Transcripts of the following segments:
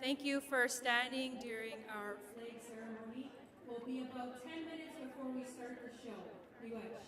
Thank you for standing during our flag ceremony. We'll be about 10 minutes before we start the show. Miigwech.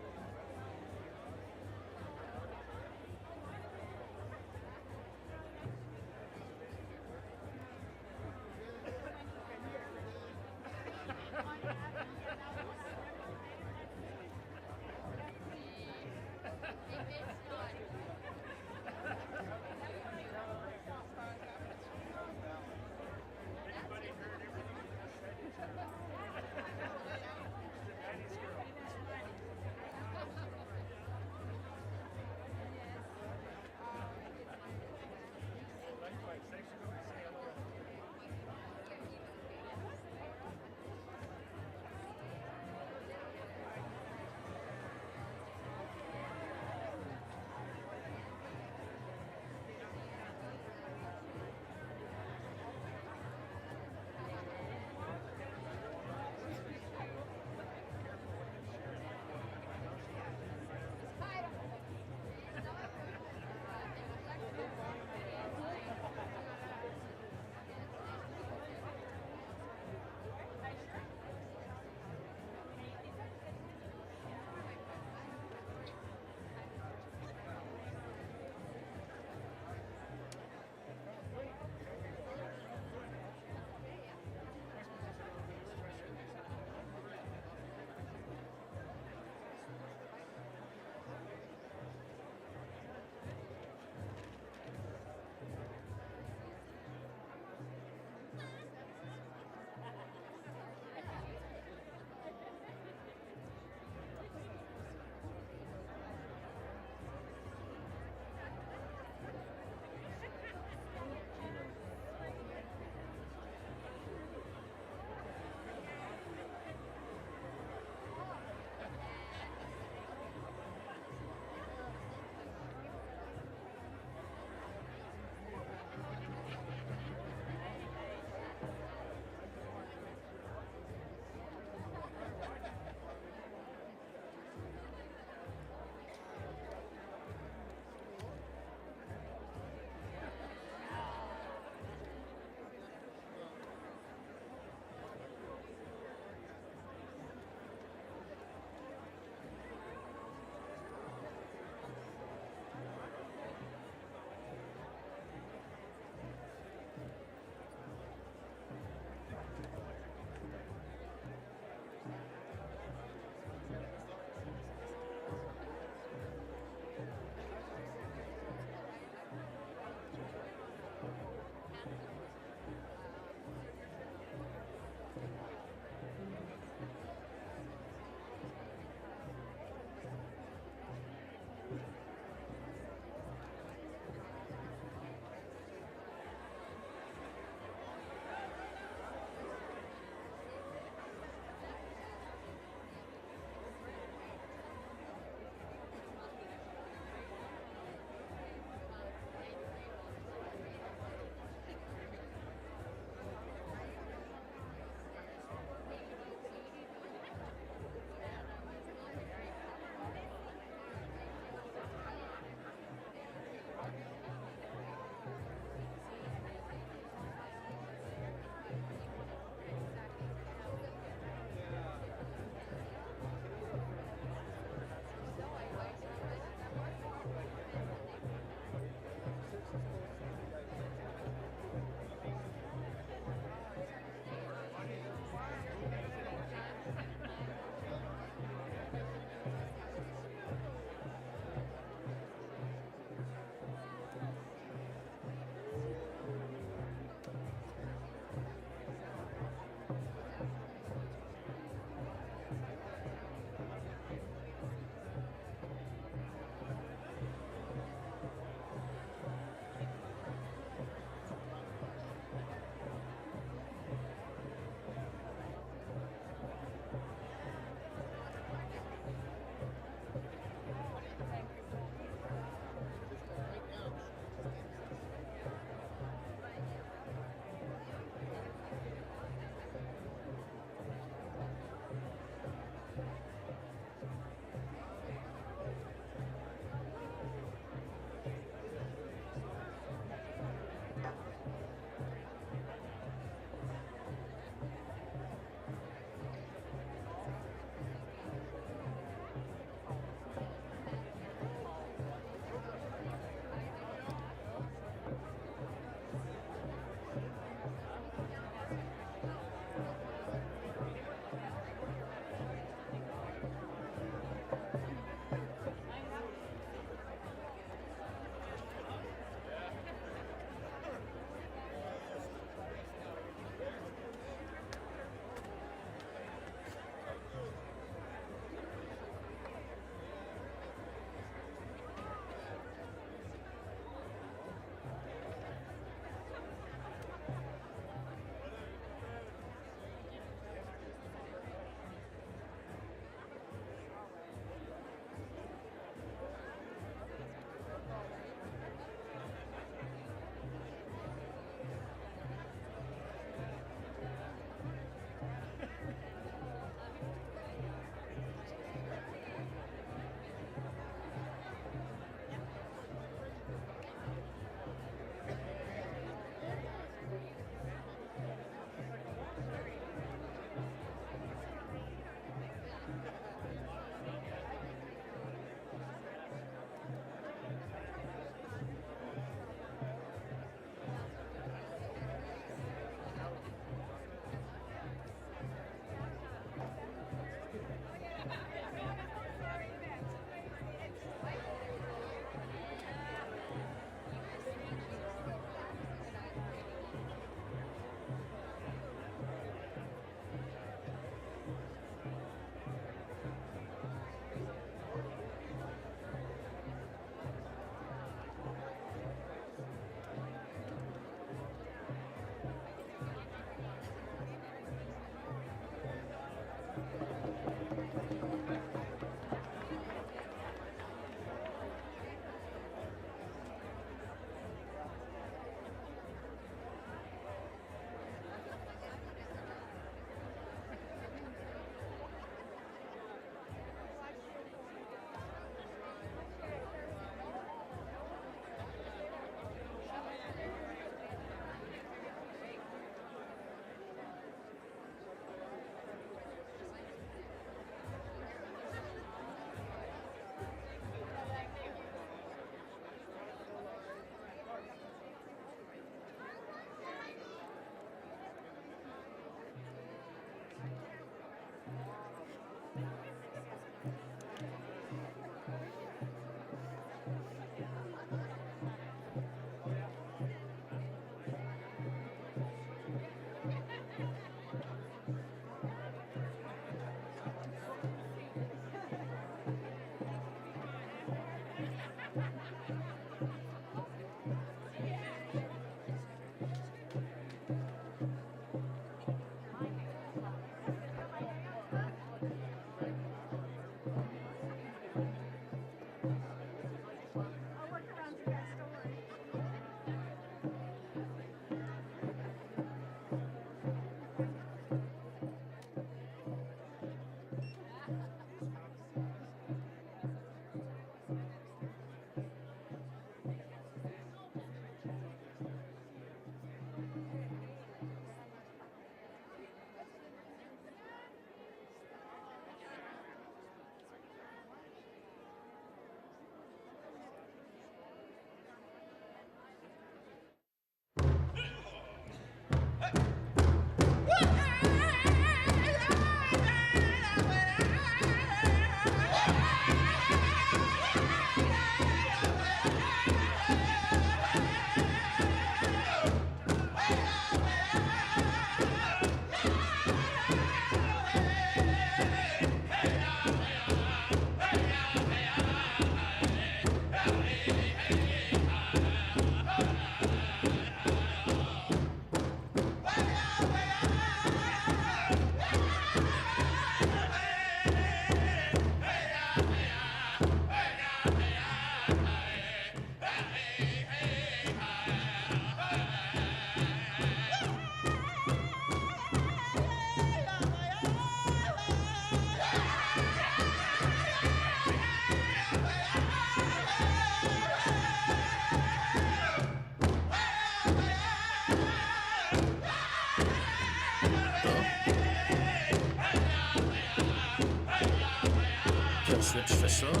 switch facility.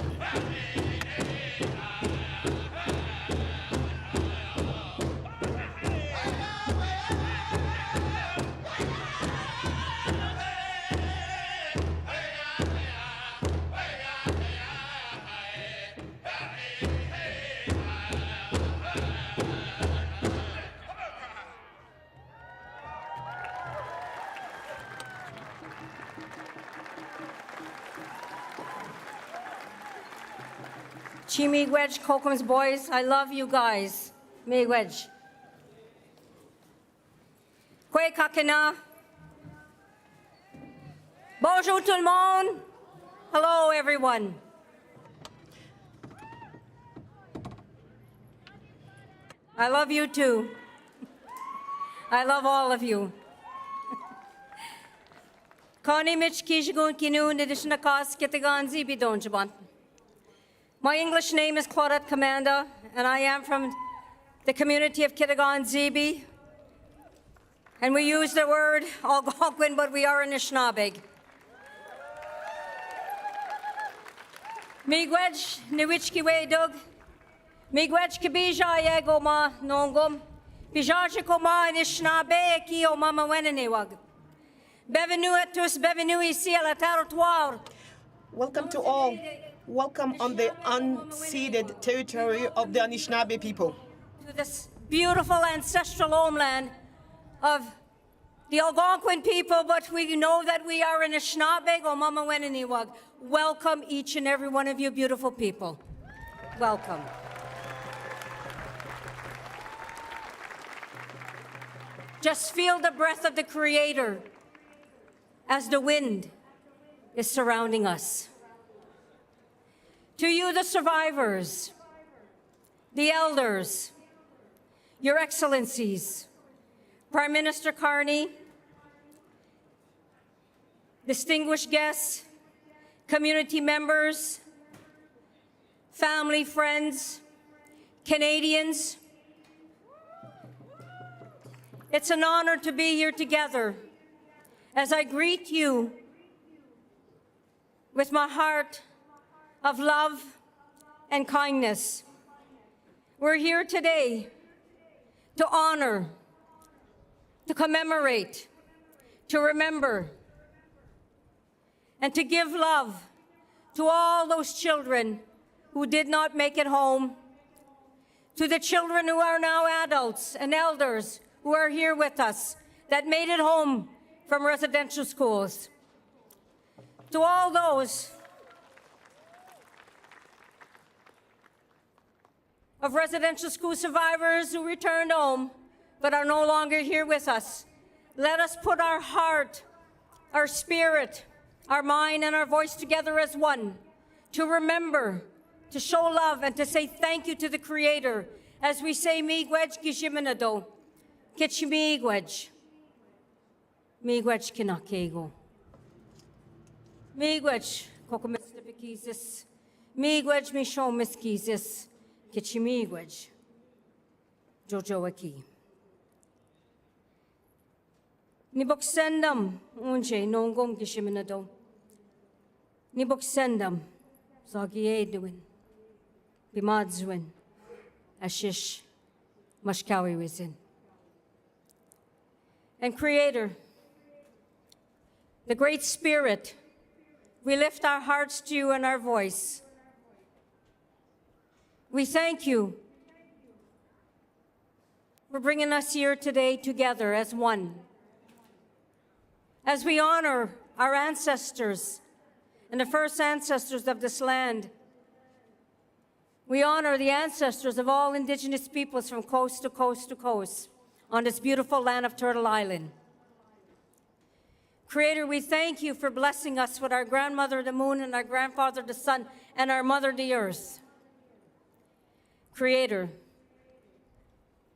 Miigwech, Kokum's boys, I love you guys. Miigwech. Kwe kakena. Bonjour tout le monde. Hello everyone. I love you too. I love all of you. Carney Mitch Kishigun Kinu Nidishnakas Kitaganzi Bidonjaban. My English name is Claudette Commanda, and I am from the community of Kitagan-Zibi. And we use the word Algonquin, but we are Anishinaabe. Miigwech niwichkiwe dug. Miigwech kibija yego ma nongum. Bijaje koma Anishinaabe ki o mama wenenewag. Bienvenue à tous, bienvenue ici à la territoire. Welcome to all. Welcome on the unceded territory of the Anishinaabe people. To this beautiful ancestral homeland of the Algonquin people, but we know that we are in Anishinaabe o mama weneniwag. Welcome each and every one of you beautiful people. Welcome. Just feel the breath of the Creator as the wind is surrounding us. To you, the survivors, the elders, your excellencies, Prime Minister Carney, distinguished guests, community members, family, friends, Canadians, it's an honor to be here together as I greet you with my heart of love and kindness. We're here today to honor, to commemorate, to remember, and to give love to all those children who did not make it home, to the children who are now adults and elders who are here with us that made it home from residential schools, to all those of residential school survivors who returned home but are no longer here with us. Let us put our heart, our spirit, our mind, and our voice together as one to remember, to show love, and to say thank you to the Creator as we say Miigwech Gishiminado, Kitchimiigwech, Miigwech Kinakego, Miigwech Kokomistapikizis, Miigwech Mishomiskizis, Kitchimiigwech, Jojoaki. Niboksendam unje nongom Gishiminado, Niboksendam Zagiedwin, Bimadzwin, Ashish, Mashkawi within. And Creator, the Great Spirit, we lift our hearts to you and our voice. We thank you for bringing us here today together as one. As we honor our ancestors and the first ancestors of this land, we honor the ancestors of all Indigenous peoples from coast to coast to coast on this beautiful land of Turtle Island. Creator, we thank you for blessing us with our grandmother, the moon, and our grandfather, the sun, and our mother, the earth. Creator,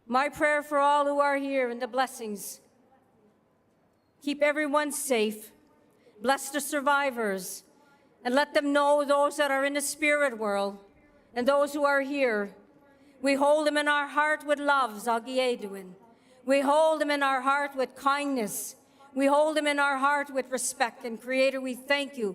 my prayer for all who are here and the blessings, keep everyone safe, bless the survivors, and let them know those that are in the spirit world and those who are here. We hold them in our heart with love, Zagieduin. We hold them in our heart with kindness. We hold them in our heart with respect. And Creator, we thank you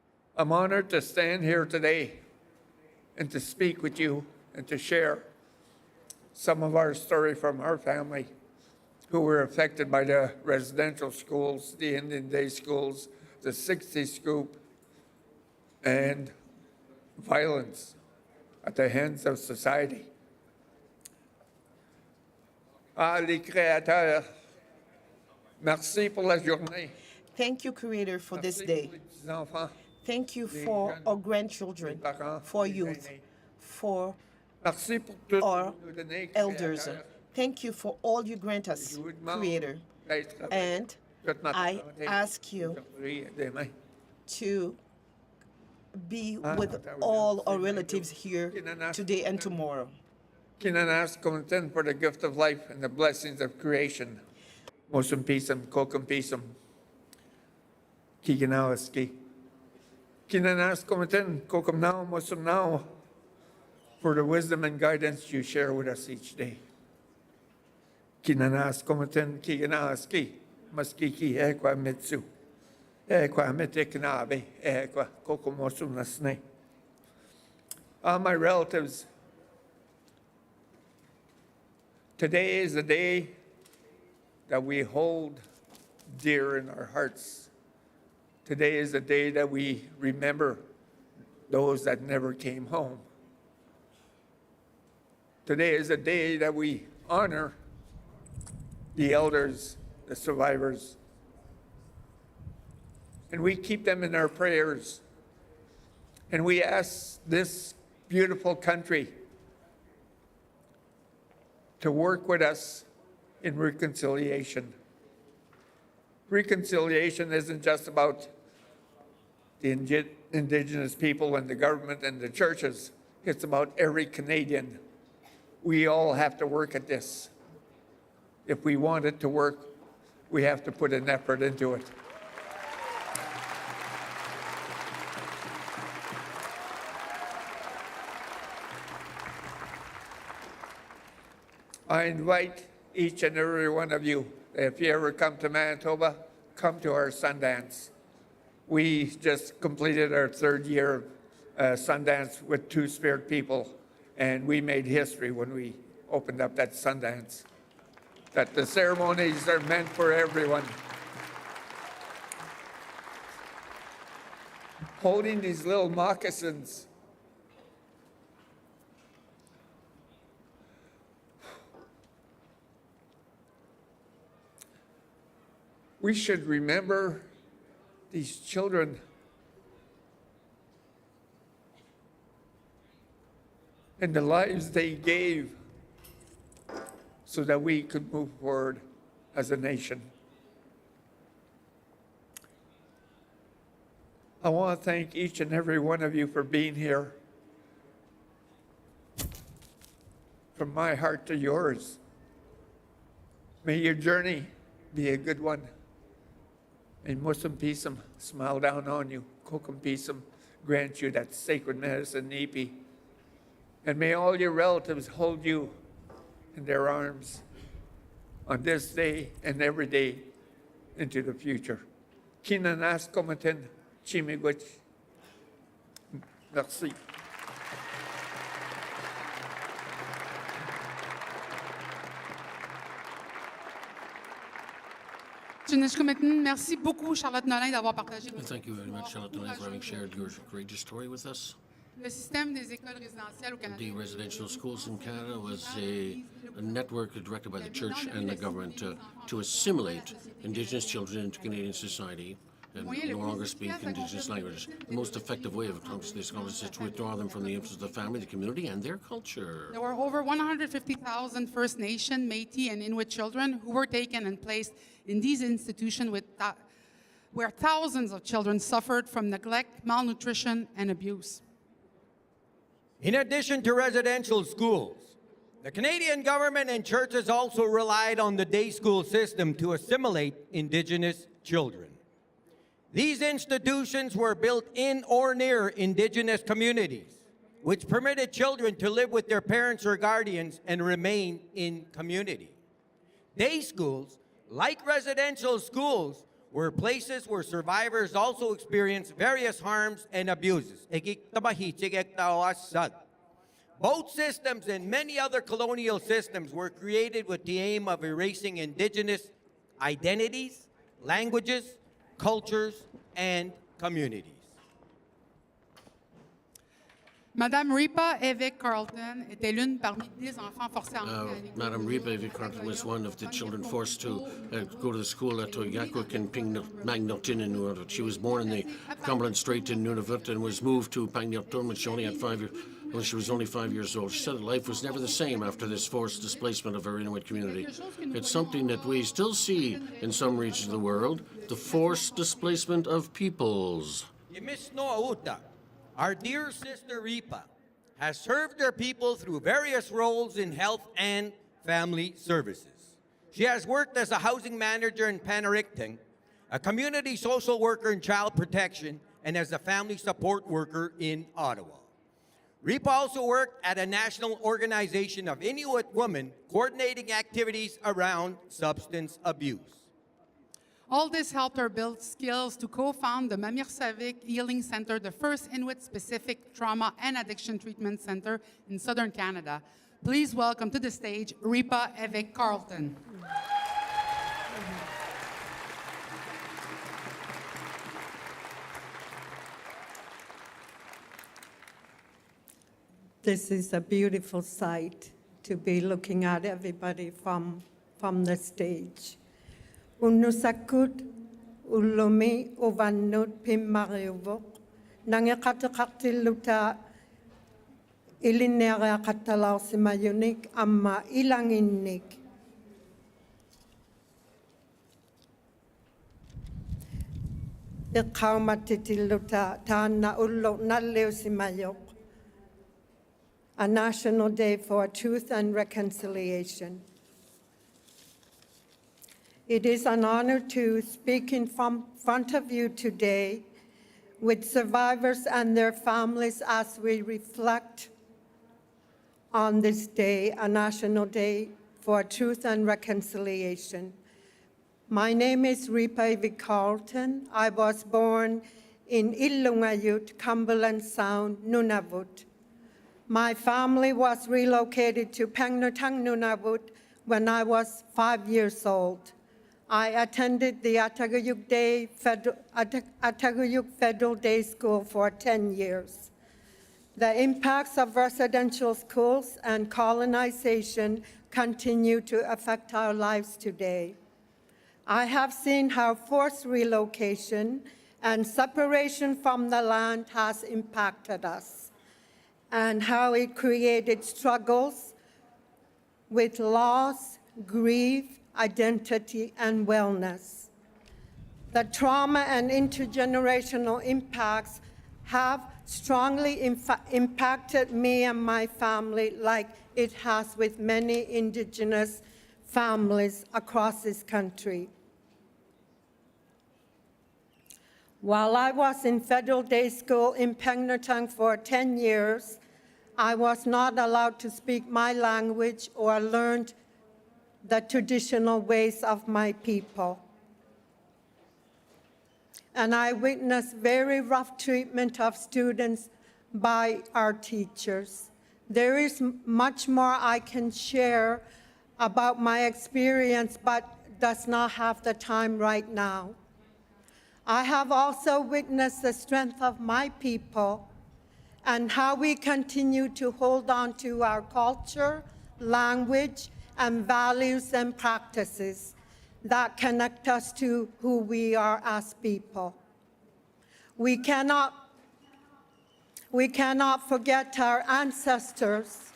I'm honored to stand here today and to speak with you and to share some of our story from our family who were affected by the residential schools, the Indian Day schools, the 60 scoop, and violence at the hands of society. Les créateurs, merci pour la journée. Thank you, Creator, for this Merci day. pour les petits-enfants, Thank you les for jeunes, our grandchildren, les parents, for les youth, aînés. for Merci pour tout ce que our vous nous donnez, elders. créateurs. Thank you for all you grant us, Je vous demande Creator. d'être avec And toute notre I santé ask you aujourd'hui et demain. to be with all our relatives here today and tomorrow. Kinanas content for the gift of life and the blessings of creation. Mosum pisum, kokum pisum. Kiganawaski. Kinanas content, kokum now, mosum now, for the wisdom and guidance you share with us each day. Kinanas content, kiganawaski, maskiki equa mitsu. Equa mitiknabe, equa kokomosum nasne. All my relatives, today is the day that we hold dear in our hearts. Today is the day that we remember those that never came home. Today is the day that we honor the elders, the survivors, and we keep them in our prayers. And we ask this beautiful country to work with us in reconciliation. Reconciliation isn't just about the indigenous people and the government and the churches. It's about every Canadian. We all have to work at this. If we want it to work, we have to put an effort into it. I invite each and every one of you, if you ever come to Manitoba, come to our Sundance. We just completed our third year of Sundance with Two-Spirit people, and we made history when we opened up that Sundance. That the ceremonies are meant for everyone. Holding these little moccasins. We should remember these children and the lives they gave so that we could move forward as a nation. I want to thank each and every one of you for being here. From my heart to yours. May your journey be a good one. May Musum Pisum smile down on you. Kokum Pisum grant you that sacred medicine, Nipi. And may all your relatives hold you in their arms on this day and every day into the future. Kinanas komaten chimigwich. Merci. Merci beaucoup, Charlotte Nolin, d'avoir partagé votre Thank you very much, Charlotte Nolin, for having shared your courageous story with us. Le système des écoles résidentielles au Canada. The residential schools in Canada was a network directed by the church and the government to assimilate Indigenous children into Canadian society and no longer speak Indigenous languages. The most effective way of accomplishing this is to withdraw them from the influence of the family, the community, and their culture. There were over 150,000 First Nation, Métis, and Inuit children who were taken and placed in these institutions where thousands of children suffered from neglect, malnutrition, and abuse. In addition to residential schools, the Canadian government and churches also relied on the day school system to assimilate Indigenous children. These institutions were built in or near Indigenous communities, which permitted children to live with their parents or guardians and remain in community. Day schools, like residential schools, were places where survivors also experienced various harms and abuses. Both systems and many other colonial systems were created with the aim of erasing indigenous identities, languages, cultures, and communities. Madame Reepa Evic-Carleton était l'une parmi des enfants forcés à entrer à l'école. Madam Reepa Evic-Carleton was one of the children forced to go to the school at Toyakwik and Pangnotin in Nunavut. She was born in the Cumberland Strait in Nunavut and was moved to Pangnotin when she only had 5 years. When she was only 5 years old. She said that life was never the same after this forced displacement of her Inuit community. It's something that we still see in some regions of the world, the forced displacement of peoples. Our dear sister Reepa has served her people through various roles in health and family services. She has worked as a housing manager in Panaricting, a community social worker in child protection, and as a family support worker in Ottawa. Reepa also worked at a national organization of Inuit women coordinating activities around substance abuse. All this helped her build skills to co-found the Mamirsavik Healing Center, the first Inuit-specific trauma and addiction treatment center in southern Canada. Please welcome to the stage Reepa Evic-Carleton. This is a beautiful sight to be looking at everybody from the stage. Unusakut ulumi uvanut pimariuvok nangekatakakiluta ilinera katalausimayunik amma ilanginnik. Ikaumatitiluta tana ullo naleusimayok. A National Day for Truth and Reconciliation. It is an honor to speak in front of you today with survivors and their families as we reflect on this day, a National Day for Truth and Reconciliation. My name is Reepa Evic-Carleton. I was born in Illungayut, Cumberland Sound, Nunavut. My family was relocated to Pangnirtung, Nunavut when I was 5 years old. I attended the Atagayuk Federal Day School for 10 years. The impacts of residential schools and colonization continue to affect our lives today. I have seen how forced relocation and separation from the land has impacted us, and how it created struggles with loss, grief, identity, and wellness. The trauma and intergenerational impacts have strongly impacted me and my family like it has with many Indigenous families across this country. While I was in Federal Day School in Pangnirtung for 10 years, I was not allowed to speak my language or learned the traditional ways of my people. And I witnessed very rough treatment of students by our teachers. There is much more I can share about my experience, but does not have the time right now. I have also witnessed the strength of my people and how we continue to hold on to our culture, language, and values and practices that connect us to who we are as people. We cannot forget our ancestors.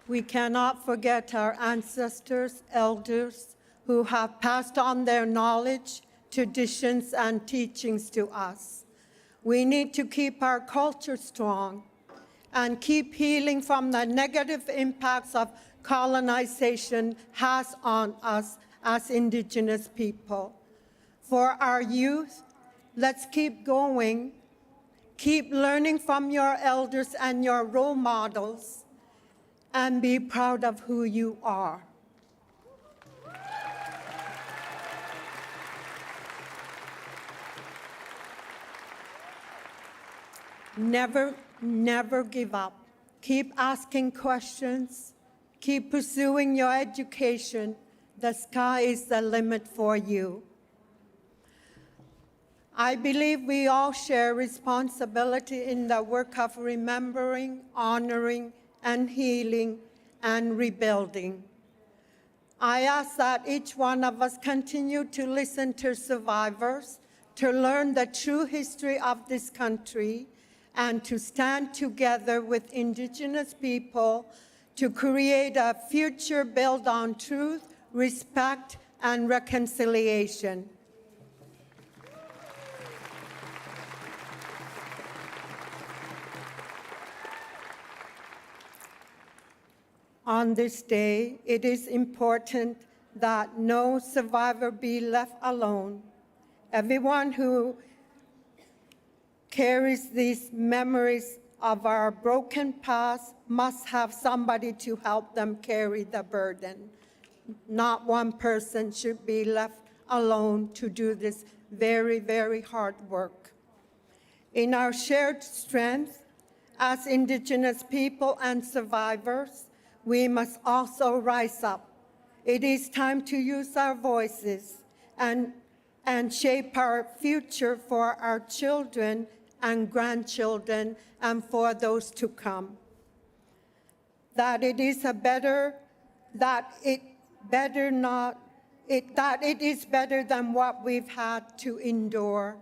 We cannot forget our ancestors, elders, who have passed on their knowledge, traditions, and teachings to us. We need to keep our culture strong and keep healing from the negative impacts of colonization has on us as Indigenous people. For our youth, let's keep going Keep learning from your elders and your role models, and be proud of who you are. Never give up. Keep asking questions. Keep pursuing your education. The sky is the limit for you. I believe we all share responsibility in the work of remembering, honoring, and healing and rebuilding. I ask that each one of us continue to listen to survivors, to learn the true history of this country, and to stand together with Indigenous people to create a future built on truth, respect, and reconciliation. On this day, it is important that no survivor be left alone. Everyone who carries these memories of our broken past must have somebody to help them carry the burden. Not one person should be left alone to do this very, very hard work. In our shared strength as Indigenous people and survivors, we must also rise up. It is time to use our voices and shape our future for our children and grandchildren and for those to come. That it is better than what we've had to endure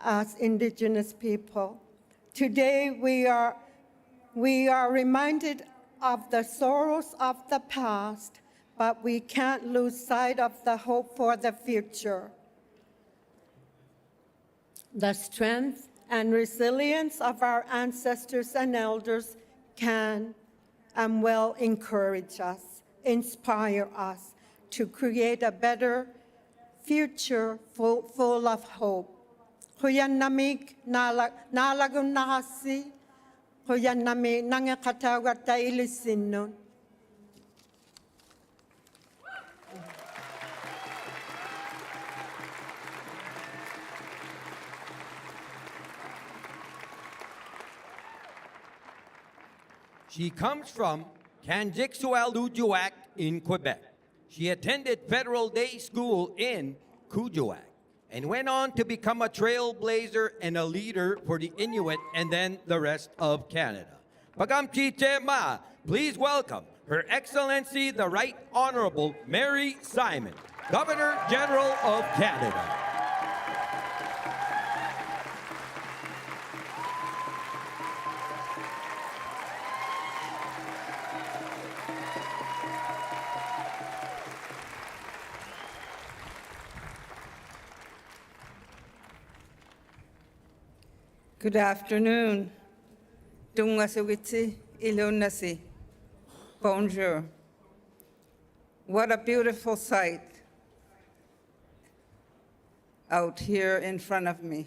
as Indigenous people. Today we are reminded of the sorrows of the past, but we can't lose sight of the hope for the future. The strength and resilience of our ancestors and elders can and will encourage us, inspire us to create a better future full of hope. Huyan namig nalagun nahasi. Huyan nami nangakatawat ta ilisin nun. She comes from Kanjiksualujuak in Quebec. She attended Federal Day School in Kuujjuaq and went on to become a trailblazer and a leader for the Inuit and then the rest of Canada. Pagamchi Chema, please welcome Her Excellency the Right Honorable Mary Simon, Governor General of Canada. Good afternoon. Dungasawitsi ilunasi. Bonjour. What a beautiful sight out here in front of me.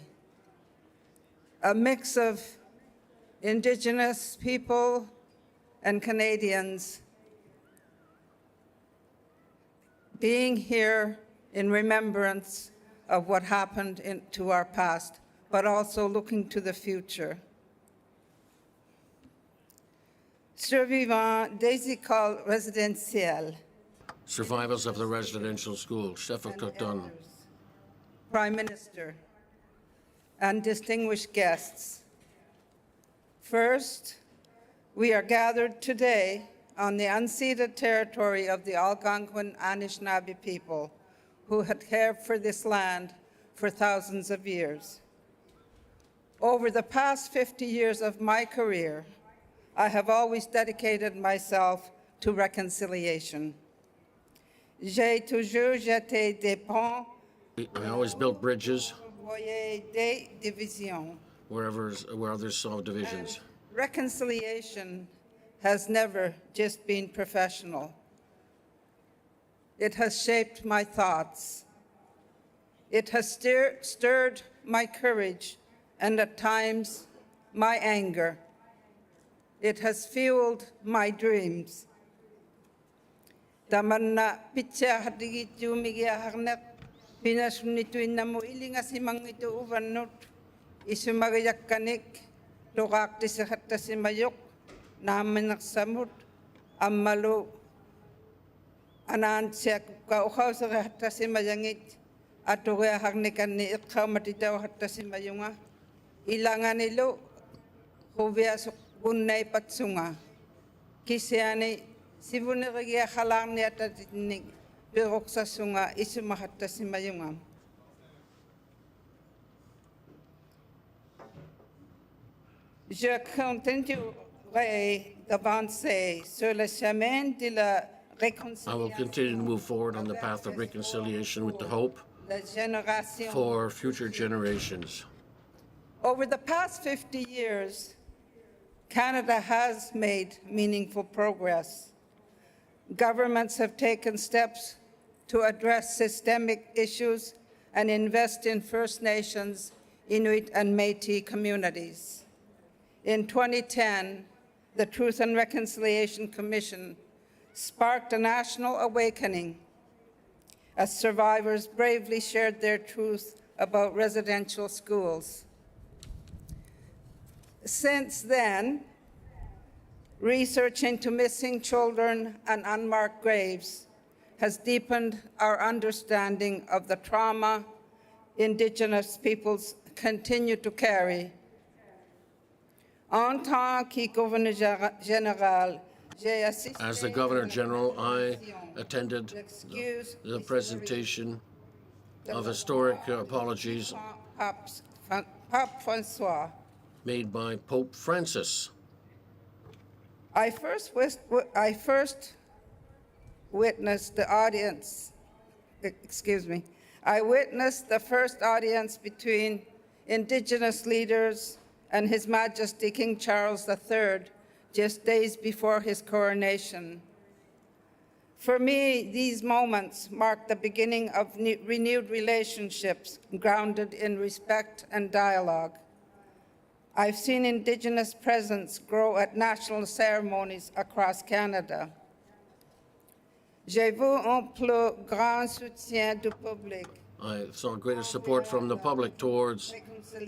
A mix of Indigenous people and Canadians being here in remembrance of what happened to our past, but also looking to the future. Survivants des écoles résidentielles. Survivors of the residential school, Chef Carton. Prime Minister, and distinguished guests. First, we are gathered today on the unceded territory of the Algonquin Anishinaabe people who had cared for this land for thousands of years. Over the past 50 years of my career, I have always dedicated myself to reconciliation. J'ai toujours jeté des ponts. I always built bridges Des divisions. where others saw divisions. Reconciliation has never just been professional. It has shaped my thoughts. It has stirred my courage and at times my anger. It has fueled my dreams. Tamanna pitcha hatigi tumigi harnet pinasunitu inamu ilinga simangitu uvanut isumagayakanik lokakti hatta simayok namanak samut ammalu anan siya kauhaw sa hatta simayangit atuya harnikan ni ikhaw matitaw hatta simayunga ilangan nilo hubya gunnay patsunga kisyani sibunirigia halang ni atatinik birok sa sunga isumahatta simayunga. Je continuerai d'avancer sur le chemin de la réconciliation. I will continue to move forward on the path of reconciliation with the hope for future generations. Over the past 50 years, Canada has made meaningful progress. Governments have taken steps to address systemic issues and invest in First Nations, Inuit and Métis communities. In 2010, the Truth and Reconciliation Commission sparked a national awakening as survivors bravely shared their truth about residential schools. Since then, research into missing children and unmarked graves has deepened our understanding of the trauma Indigenous peoples continue to carry. En tant que Gouverneur Général, j'ai assisté As the Governor General, I attended the presentation of historic apologies Pape François. made by Pope Francis. I first witnessed the audience, I witnessed the first audience between Indigenous leaders and His Majesty King Charles III just days before his coronation. For me, these moments mark the beginning of renewed relationships grounded in respect and dialogue. I've seen Indigenous presence grow at national ceremonies across Canada. J'ai vu un plus grand soutien du public. I saw greater support from the public towards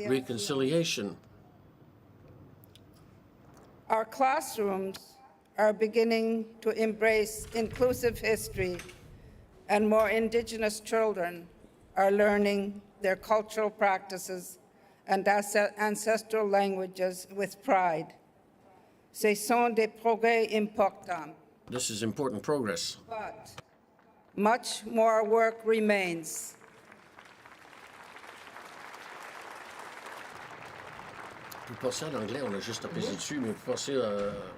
reconciliation. Our classrooms are beginning to embrace inclusive history, and more Indigenous children are learning their cultural practices and ancestral languages with pride. Ce sont des progrès importants. This is important progress. But much more work remains. Pour passer à l'anglais, on a juste à peser dessus, mais pour passer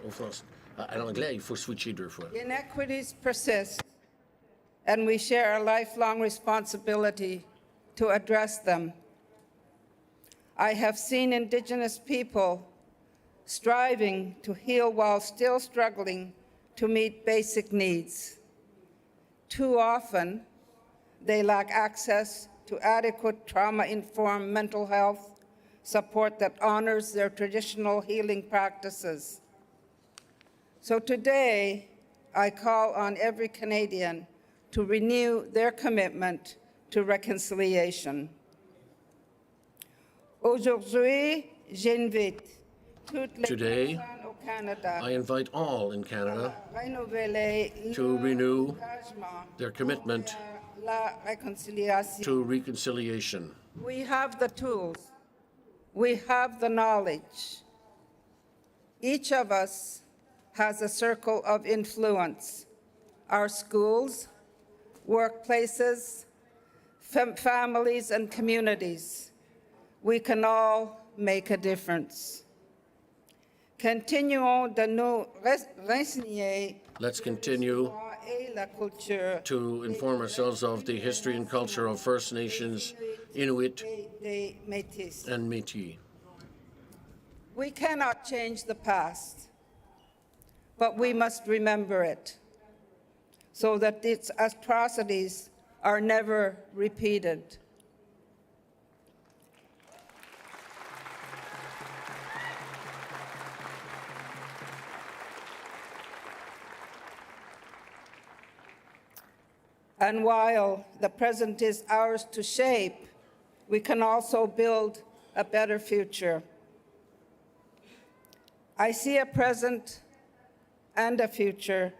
au français, à l'anglais, il faut switcher 2 fois. Inequities persist, and we share a lifelong responsibility to address them. I have seen Indigenous people striving to heal while still struggling to meet basic needs. Too often, they lack access to adequate trauma-informed mental health support that honors their traditional healing practices. So today, I call on every Canadian to renew their commitment to reconciliation. Aujourd'hui, j'invite toutes les Today, personnes au Canada I invite all in Canada à renouveler to leur renew engagement their commitment à la réconciliation. to reconciliation. We have the tools. We have the knowledge. Each of us has a circle of influence. Our schools, workplaces, families, and communities. We can all make a difference. Continuons de nous renseigner Let's continue et la culture to inform ourselves of the history and culture of First Nations, Inuit des Métis. and Métis. We cannot change the past, but we must remember it so that its atrocities are never repeated. And while the present is ours to shape, we can also build a better future. I see a present and a future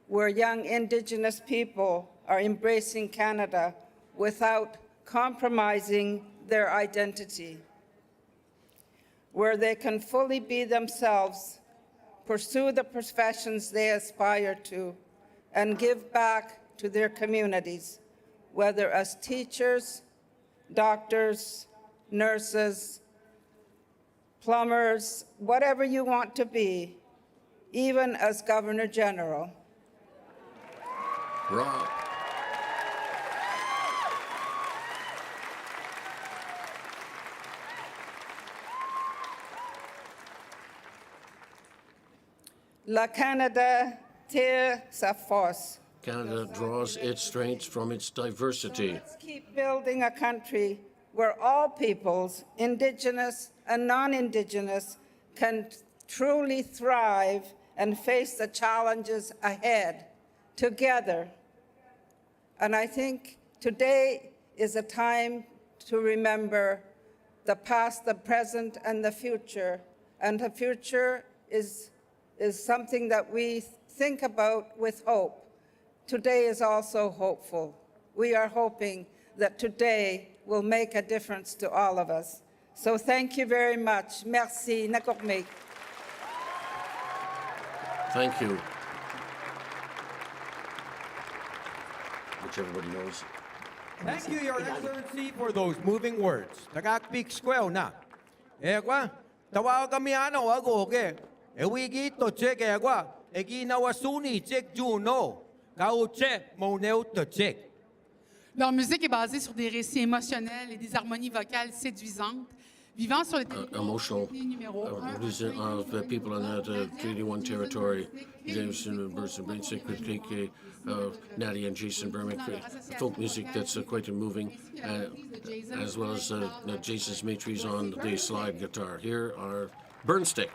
where young Indigenous people are embracing Canada without compromising their identity, where they can fully be themselves, pursue the professions they aspire to, and give back to their communities, whether as teachers, doctors, nurses, plumbers, whatever you want to be, even as Governor General. Rob. La Canada tire sa force. Canada draws its strengths from its diversity. Let's keep building a country where all peoples, Indigenous and non-Indigenous, can truly thrive and face the challenges ahead together. And I think today is a time to remember the past, the present, and the future. And the future is something that we think about with hope. Today is also hopeful. We are hoping that today will make a difference to all of us. So thank you very much. Merci. Nakormik. Thank you. Which everybody knows. Thank you, Your Excellency, for those moving words. Tagakpik skwel na. Ekwa, tawa kami ano agoge. Ewigi to check ekwa. Egi na wasuni check juno. Kauche moneu to check. Leur musique est basée sur des récits émotionnels et des harmonies vocales séduisantes, vivant sur le Emotional numéro 1. of people on that Treaty 1 territory. Jameson and Burson Brainsec critique Natty and Jason Berman, folk music that's quite moving, as well as Jason's Métis on the slide guitar. Here are Burnstick.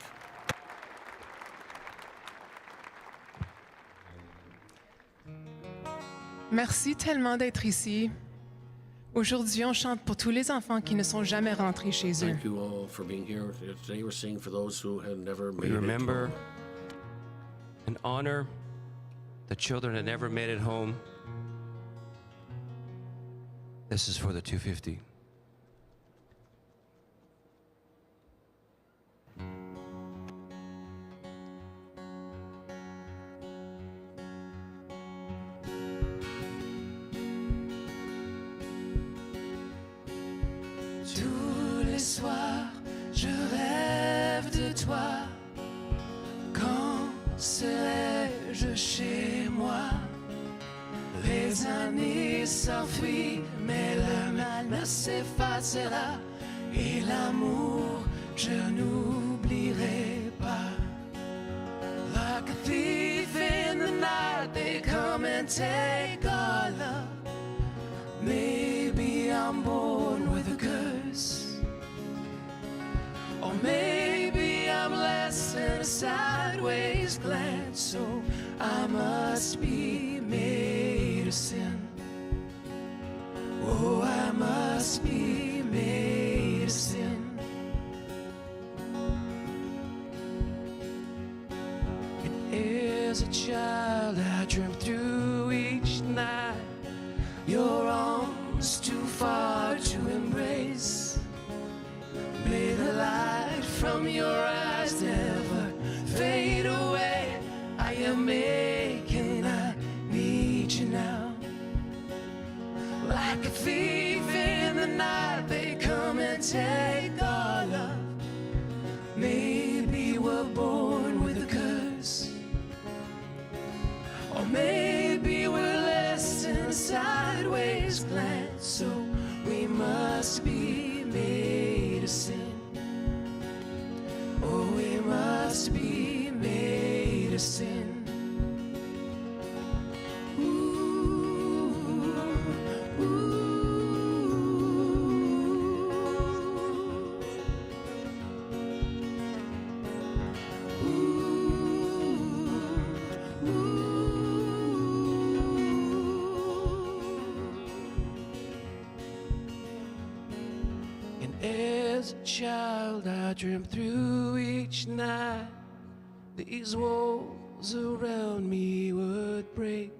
Merci tellement d'être ici. Aujourd'hui, on chante pour tous les enfants qui ne sont jamais rentrés chez eux. Thank you all for being here. Today we're singing for those who have never made We it remember home. and honor the children that never made it home. This is for the 250. Tous les soirs, je rêve de toi. Quand serai-je chez moi? Les années s'enfuient, mais le mal ne s'effacera. Et l'amour, je n'oublierai pas. Like a thief in the night, they come and take our love. Maybe I'm born with a curse, or maybe I'm less than a sideways glance, so I must be made of sin. Oh, I must be made of sin. And as a child I dreamt through each night, your arms too far to embrace. May the light from your eyes never fade away. I am aching, I need you now. Like a thief in the night, they come and take our love. Maybe we're born with a curse, or maybe we're less than a sideways glance, so we must be made of sin. Oh, we must be made of sin. As a child, I dreamt through each night. These walls around me would break,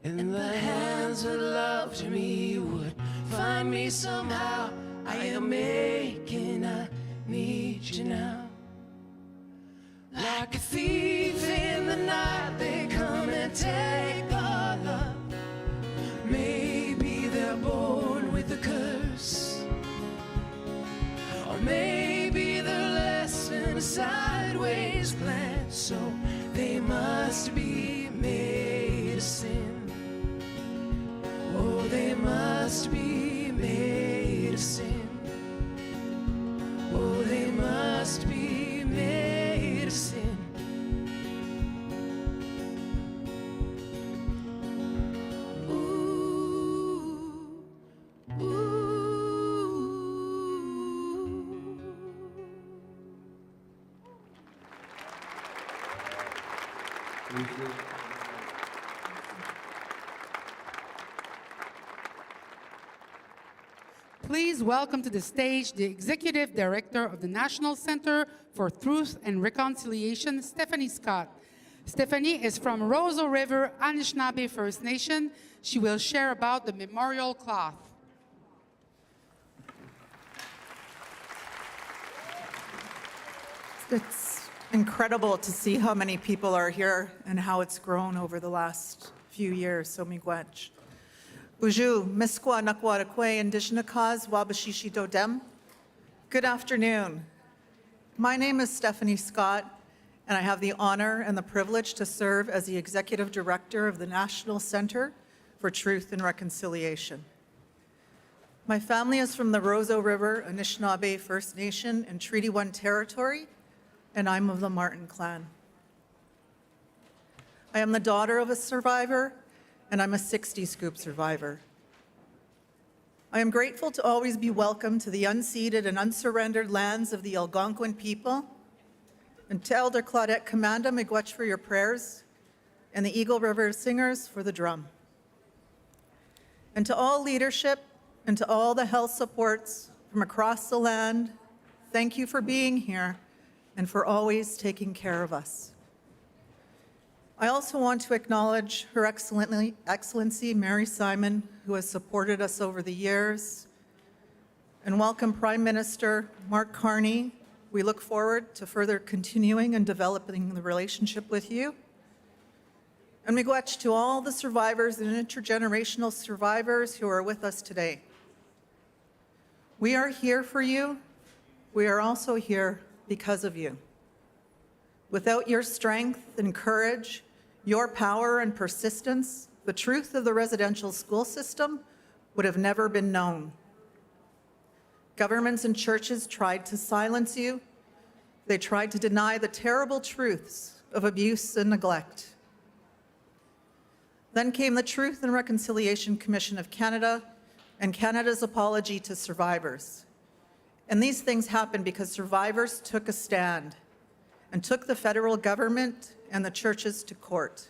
and the hands that loved me would find me somehow. I am aching, I need you now. Like a thief in the night, they come and take our love. Maybe they're born with a curse, or maybe they're less in a sideways plan. So they must be made of sin. Oh, they must be made of sin. Oh, they must be made of sin. Ooh, ooh. Please welcome to the stage the Executive Director of the National Center for Truth and Reconciliation, Stephanie Scott. Stephanie is from Roseau River Anishinaabe First Nation. She will share about the memorial cloth. It's incredible to see how many people are here and how it's grown over the last few years. So miigwech. Uju, Miskwa Nakwarakwe, Indigenous Wabashishi Dodem. Good afternoon. My name is Stephanie Scott, and I have the honor and the privilege to serve as the Executive Director of the National Center for Truth and Reconciliation. My family is from the Roseau River Anishinaabe First Nation in Treaty 1 territory, and I'm of the Martin clan. I am the daughter of a survivor, and I'm a 60 Scoop survivor. I am grateful to always be welcome to the unceded and unsurrendered lands of the Algonquin people, and to Elder Claudette Commanda miigwech for your prayers, and the Eagle River Singers for the drum. And to all leadership and to all the health supports from across the land, thank you for being here and for always taking care of us. I also want to acknowledge Her Excellency Mary Simon, who has supported us over the years, and welcome Prime Minister Mark Carney. We look forward to further continuing and developing the relationship with you. And miigwech to all the survivors and intergenerational survivors who are with us today. We are here for you. We are also here because of you. Without your strength and courage, your power and persistence, the truth of the residential school system would have never been known. Governments and churches tried to silence you. They tried to deny the terrible truths of abuse and neglect. Then came the Truth and Reconciliation Commission of Canada and Canada's apology to survivors. And these things happened because survivors took a stand and took the federal government and the churches to court.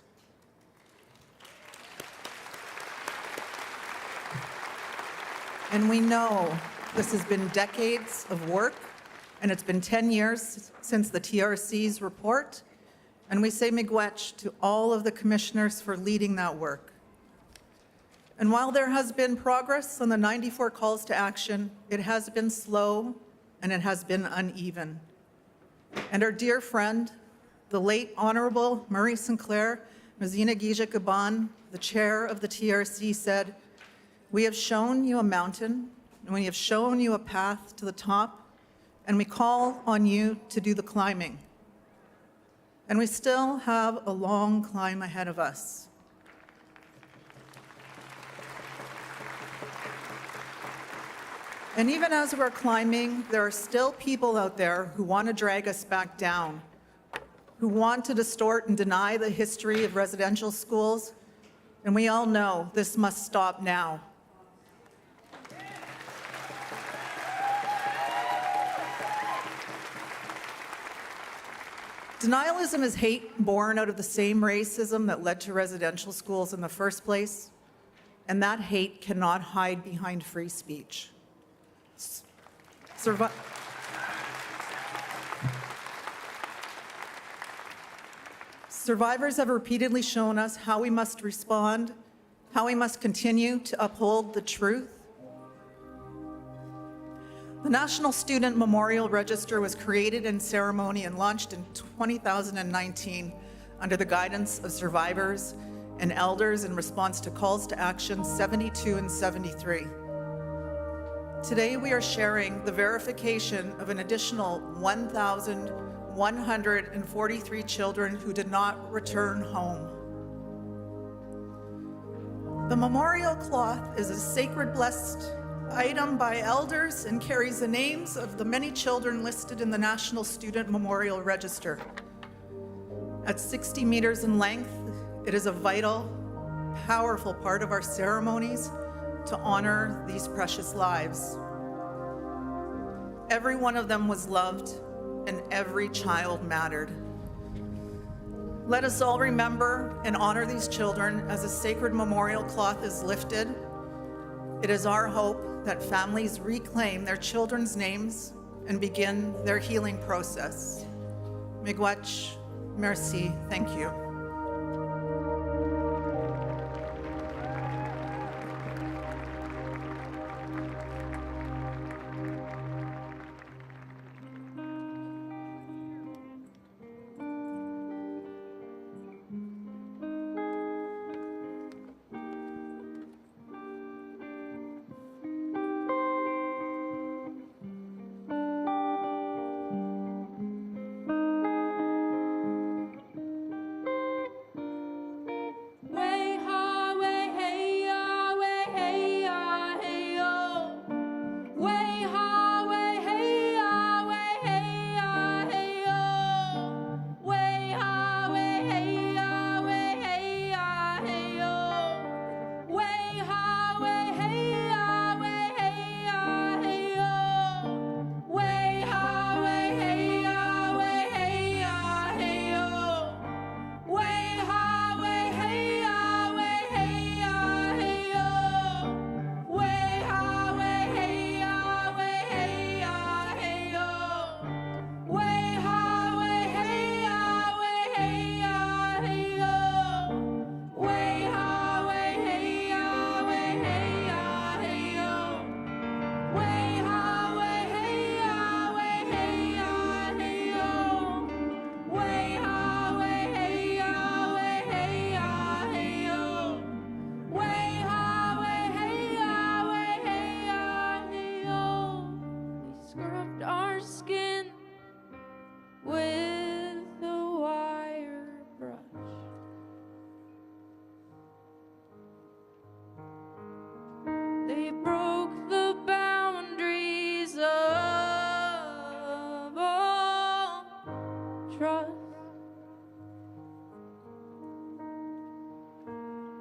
And we know this has been decades of work, and it's been 10 years since the TRC's report, and we say miigwech to all of the commissioners for leading that work. And while there has been progress on the 94 calls to action, it has been slow and it has been uneven. And our dear friend, the late Honorable Murray Sinclair Mazina Gija-Gaban, the chair of the TRC, said, "We have shown you a mountain, and we have shown you a path to the top, and we call on you to do the climbing." And we still have a long climb ahead of us. And even as we're climbing, there are still people out there who want to drag us back down, who want to distort and deny the history of residential schools, and we all know this must stop now. Denialism is hate born out of the same racism that led to residential schools in the first place, and that hate cannot hide behind free speech. Survivors have repeatedly shown us how we must respond, how we must continue to uphold the truth. The National Student Memorial Register was created in ceremony and launched in 2019 under the guidance of survivors and elders in response to calls to action 72 and 73. Today, we are sharing the verification of an additional 1,143 children who did not return home. The memorial cloth is a sacred blessed item by elders and carries the names of the many children listed in the National Student Memorial Register. At 60 meters in length, it is a vital, powerful part of our ceremonies to honor these precious lives. Every one of them was loved, and every child mattered. Let us all remember and honor these children as a sacred memorial cloth is lifted. It is our hope that families reclaim their children's names and begin their healing process. Miigwech, merci, thank you.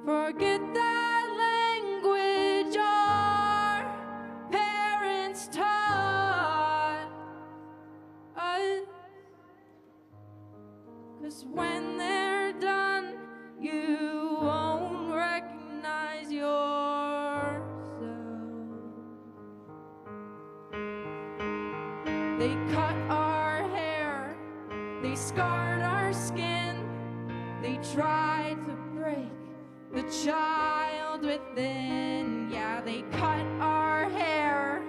Forget that language our parents taught us. 'Cause when they're done, you won't recognize yourself. They cut our hair, they scarred our skin, they tried to break the child within. Yeah, they cut our hair,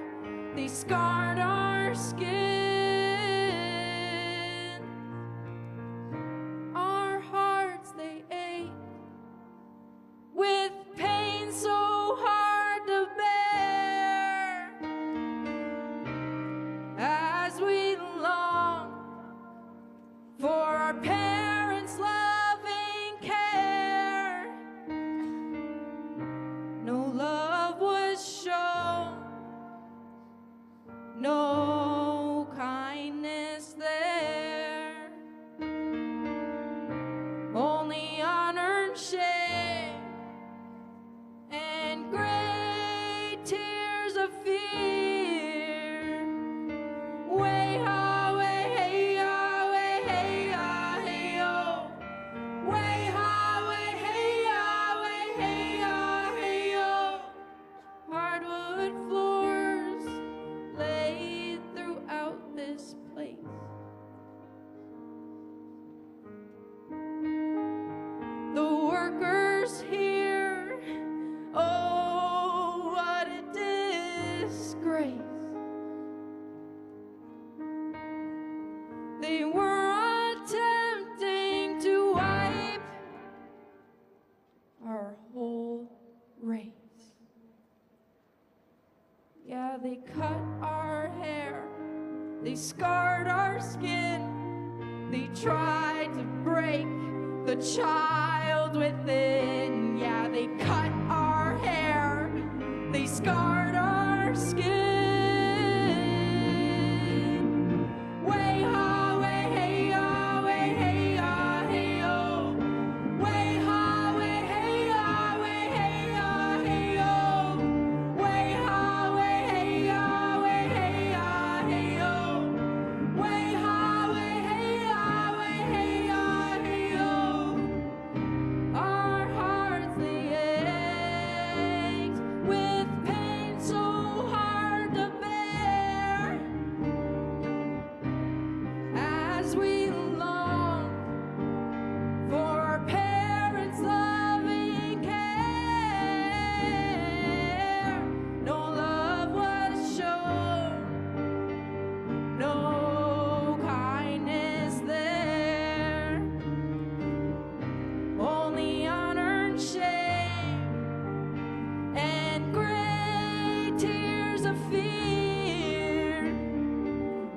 they scarred our skin. Our hearts, they ache with pain so hard to bear as we long for our parents' loving care. No love was shown, no kindness there, only unearned shame and great tears of fear. Way ha, way hey ya, way hey ya, hey yo. Way ha, way hey ya, way hey ya, hey yo. Hardwood floors laid They scarred our skin. They tried to break the child within. Yeah, they cut our hair. They scarred our skin. Way ha, way hey ya, way hey ya, hey yo. Way ha, way hey ya, way hey ya, hey yo. Way ha, way hey ya, way hey ya, hey yo. Way ha, way hey ya, way hey ya, hey yo. Our hearts they ached with pain so hard to bear, as we long for parents' loving care. No love was shown, no kindness there, only unearned shame and great tears of fear.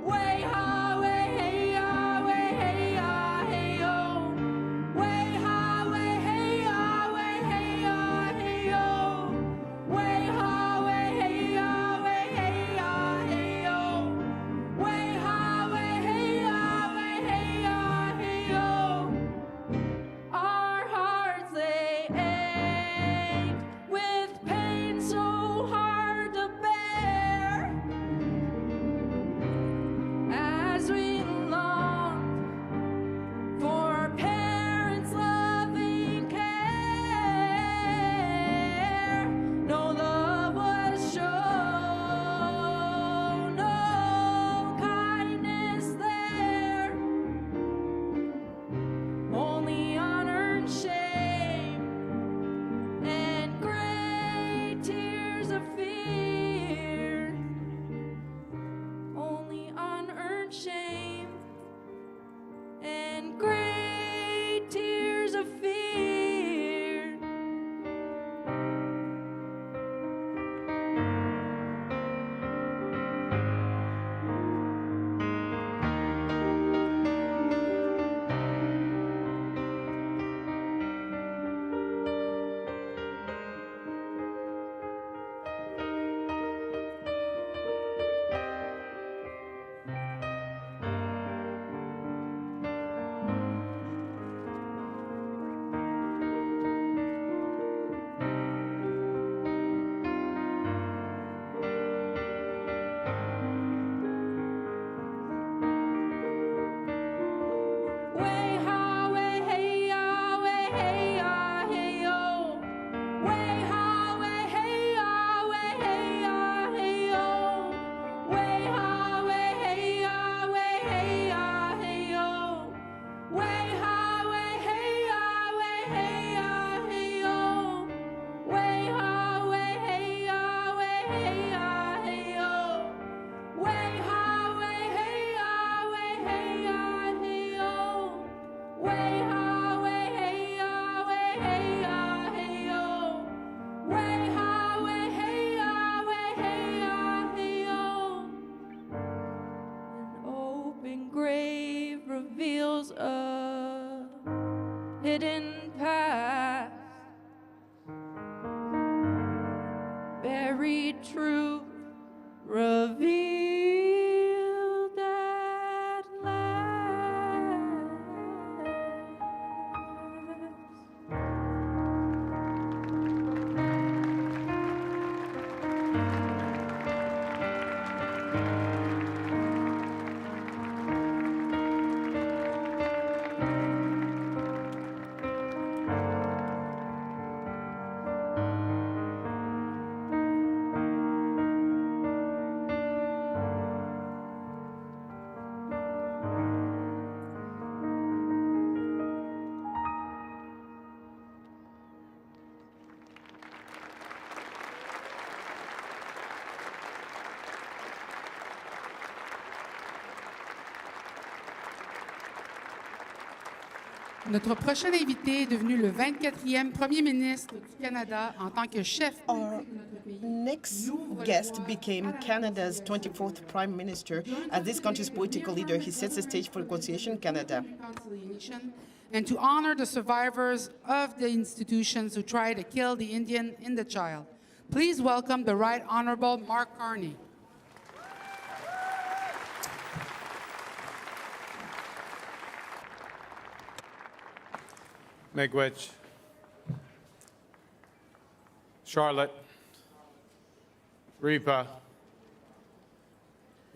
Way ha, way hey ya, way hey ya, hey yo. Way ha, way hey ya, way hey ya, hey yo. Way ha, way hey ya, way hey ya, hey yo. Way ha, way hey ya, way hey ya, hey yo. Our hearts they ached with pain so hard to bear, as we longed for parents' loving care. No love was shown, no kindness there, only unearned shame and great tears of fear. Only unearned shame and great tears of fear. Way ha, way hey ya, way hey ya, hey yo. Way ha, way hey ya, way hey ya, hey yo. Way ha, way hey ya, way hey ya, hey yo. Way ha, way hey ya, way hey ya, hey yo. Way ha, way hey ya, way hey ya, hey yo. Way ha, way hey ya, way hey ya, hey yo. Way ha, way hey ya, way hey ya, hey yo. Way ha, way hey ya, way hey ya, hey yo. An open grave reveals a hidden past. Buried truth revealed at last. Notre prochain invité est devenu le 24e Premier ministre du Canada en tant que chef. Our next guest became Canada's 24th Prime Minister. As this country's political leader, he sets the stage for Reconciliation Canada. And to honor the survivors of the institutions who tried to kill the Indian in the child. Please welcome the Right Honorable Mark Carney. Miigwech, Charlotte, Reepa,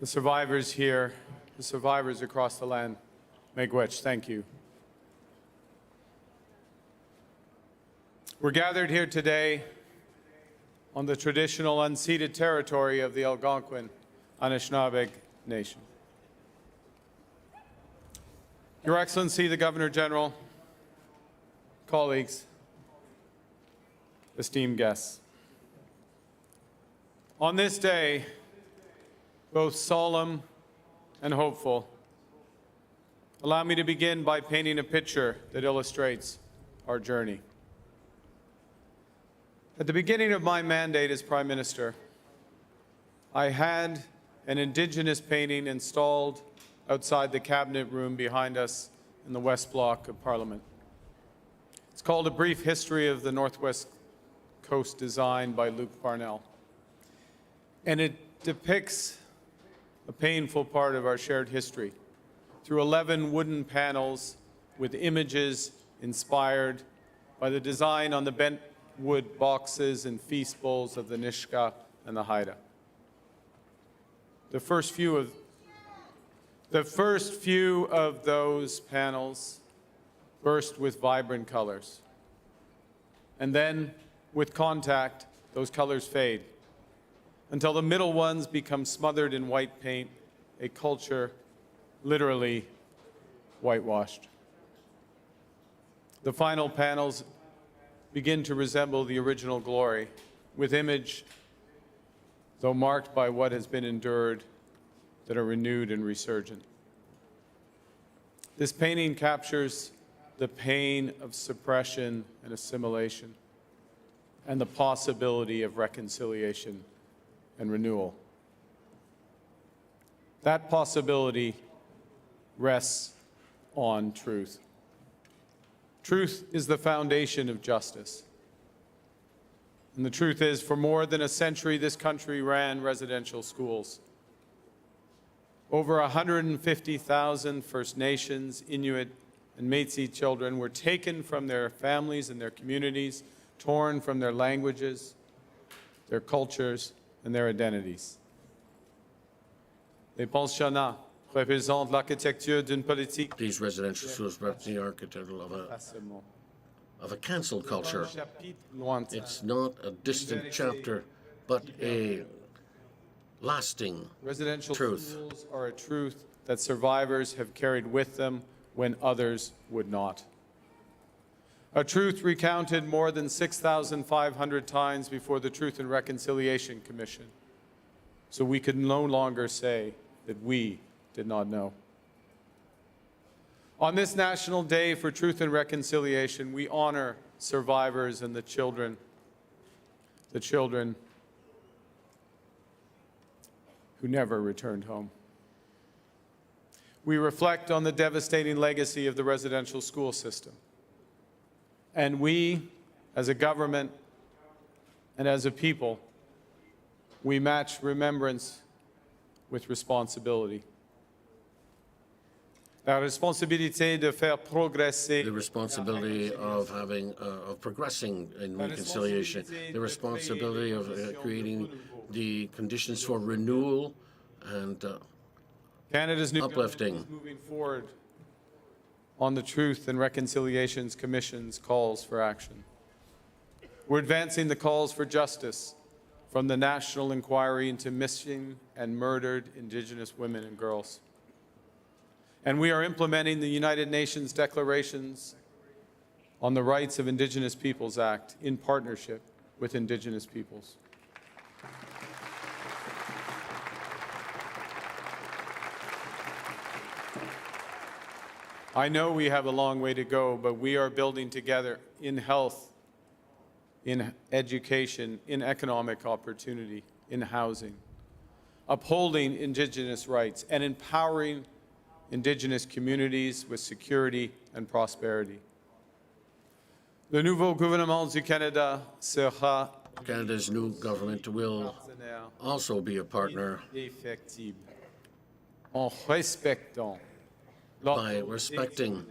the survivors here, the survivors across the land, Miigwech, thank you. We're gathered here today on the traditional unceded territory of the Algonquin Nation. Your Excellency, the Governor General, colleagues, esteemed guests. On this day, both solemn and hopeful, allow me to begin by painting a picture that illustrates our journey. At the beginning of my mandate as Prime Minister, I had an Indigenous painting installed outside the Cabinet room behind us in the West Block of Parliament. It's called A Brief History of the Northwest Coast Design by Luke Parnell. And it depicts a painful part of our shared history through 11 wooden panels with images inspired by the design on the bent wood boxes and feast bowls of the Nisga'a and the Haida. The first few of those panels burst with vibrant colors. And then, with contact, those colors fade until the middle ones become smothered in white paint, a culture literally whitewashed. The final panels begin to resemble the original glory, with image, though marked by what has been endured, that are renewed and resurgent. This painting captures the pain of suppression and assimilation, and the possibility of reconciliation and renewal. That possibility rests on truth. Truth is the foundation of justice. And the truth is, for more than a century, this country ran residential schools. Over 150,000 First Nations, Inuit, and Métis children were taken from their families and their communities, torn from their languages, their cultures, and their identities. Les pensionnats représentent l'architecture d'une politique. These residential schools represent the architecture of a cancel culture. It's not a distant chapter, but a lasting Residential truth. schools are a truth that survivors have carried with them when others would not. A truth recounted more than 6,500 times before the Truth and Reconciliation Commission, so we could no longer say that we did not know. On this National Day for Truth and Reconciliation, we honor survivors and the children who never returned home. We reflect on the devastating legacy of the residential school system. And we, as a government and as a people, we match remembrance with responsibility. La responsabilité de faire progresser. The responsibility of progressing in reconciliation, the responsibility of creating the conditions for renewal and Canada's new uplifting. government is moving forward on the Truth and Reconciliation Commission's calls for action. We're advancing the calls for justice from the National Inquiry into Missing and Murdered Indigenous Women and Girls. And we are implementing the United Nations Declarations on the Rights of Indigenous Peoples Act in partnership with Indigenous peoples. I know we have a long way to go, but we are building together in health, in education, in economic opportunity, in housing, upholding Indigenous rights, and empowering Indigenous communities with security and prosperity. Le nouveau gouvernement du Canada sera Canada's new government will also be a partner effective en respectant by respecting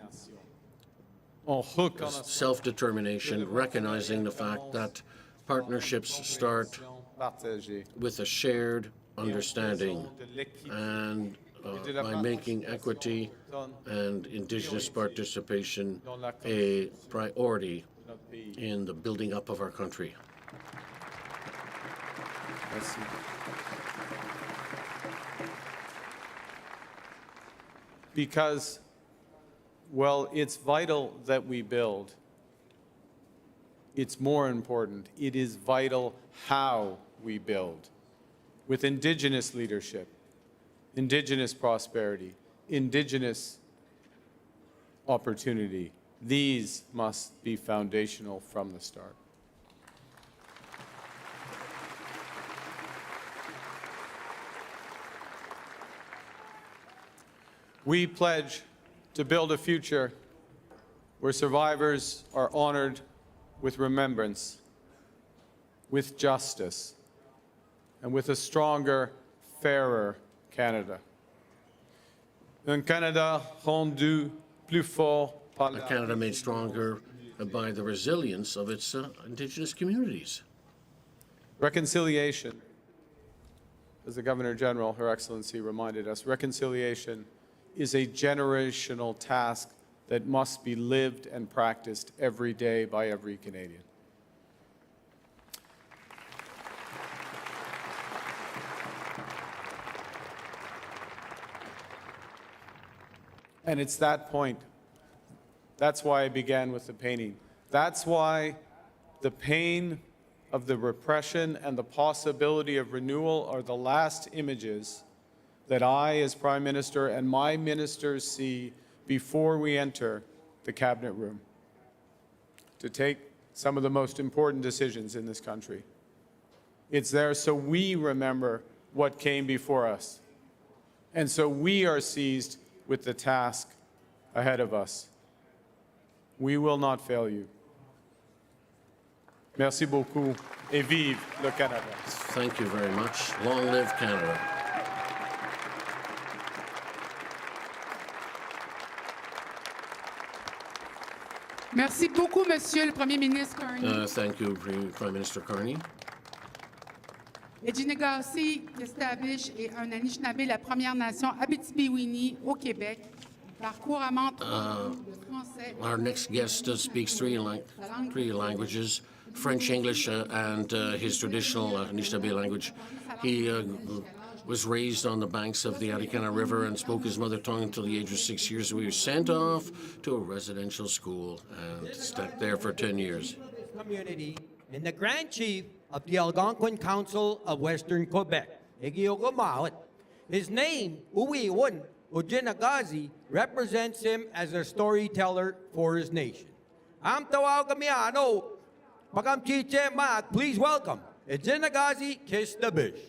self-determination, recognizing the fact that partnerships start with a shared understanding and by making equity and Indigenous participation a priority in the building up of our country. Merci. Because, well, it's vital that we build. It's more important. It is vital how we build. With Indigenous leadership, Indigenous prosperity, Indigenous opportunity. These must be foundational from the start. We pledge to build a future where survivors are honored with remembrance, with justice, and with a stronger, fairer Canada. Un Canada rendu plus fort par A Canada made stronger by the resilience of its Indigenous communities. Reconciliation, as the Governor General, Her Excellency, reminded us, reconciliation is a generational task that must be lived and practiced every day by every Canadian. And it's that point. That's why I began with the painting. That's why the pain of the repression and the possibility of renewal are the last images that I, as Prime Minister, and my ministers see before we enter the Cabinet room to take some of the most important decisions in this country. It's there so we remember what came before us, and so we are seized with the task ahead of us. We will not fail you. Merci beaucoup, et vive le Canada. Thank you very much. Long live Canada. Merci beaucoup, Monsieur le Premier ministre Carney. Thank you, Prime Minister Carney. Le Jinegasi, Kistabish et un Anishinaabe, la Première Nation Abitibi-Winnie au Québec, parle couramment le français. Our next guest speaks three languages, French, English, and his traditional Anishinaabe language. He was raised on the banks of the Atacama River and spoke his mother tongue until the age of 6 years. We were sent off to a residential school and stuck there for 10 years. Community and the Grand Chief of the Algonquin Council of Western Quebec. His name, Uwiwun Ujinagazi, represents him as a storyteller for his nation. Am tawagamiano, pagam chiche mat, please welcome Ujinagazi Kistabish.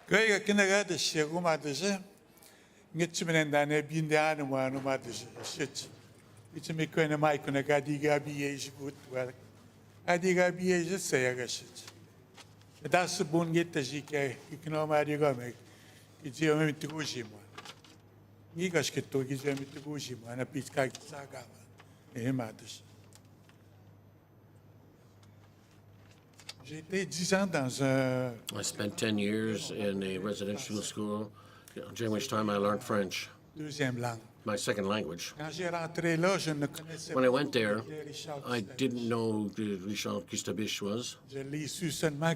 Kaya kinagada siya kumadasa. Ngitsuminandane bindaano mo ano madasa shit. Itsumiko na mai kunagadiga biye good work. Adiga biye saya gashit. Das bun getta jike iknomari game. Kizio mitigushi mo. Nigash ketto kizio mitigushi mo na piska saga. Madas. I spent 10 years in a residential school, during which time I learned French, my second language. When I went there, I didn't know who Richard Kistabish was.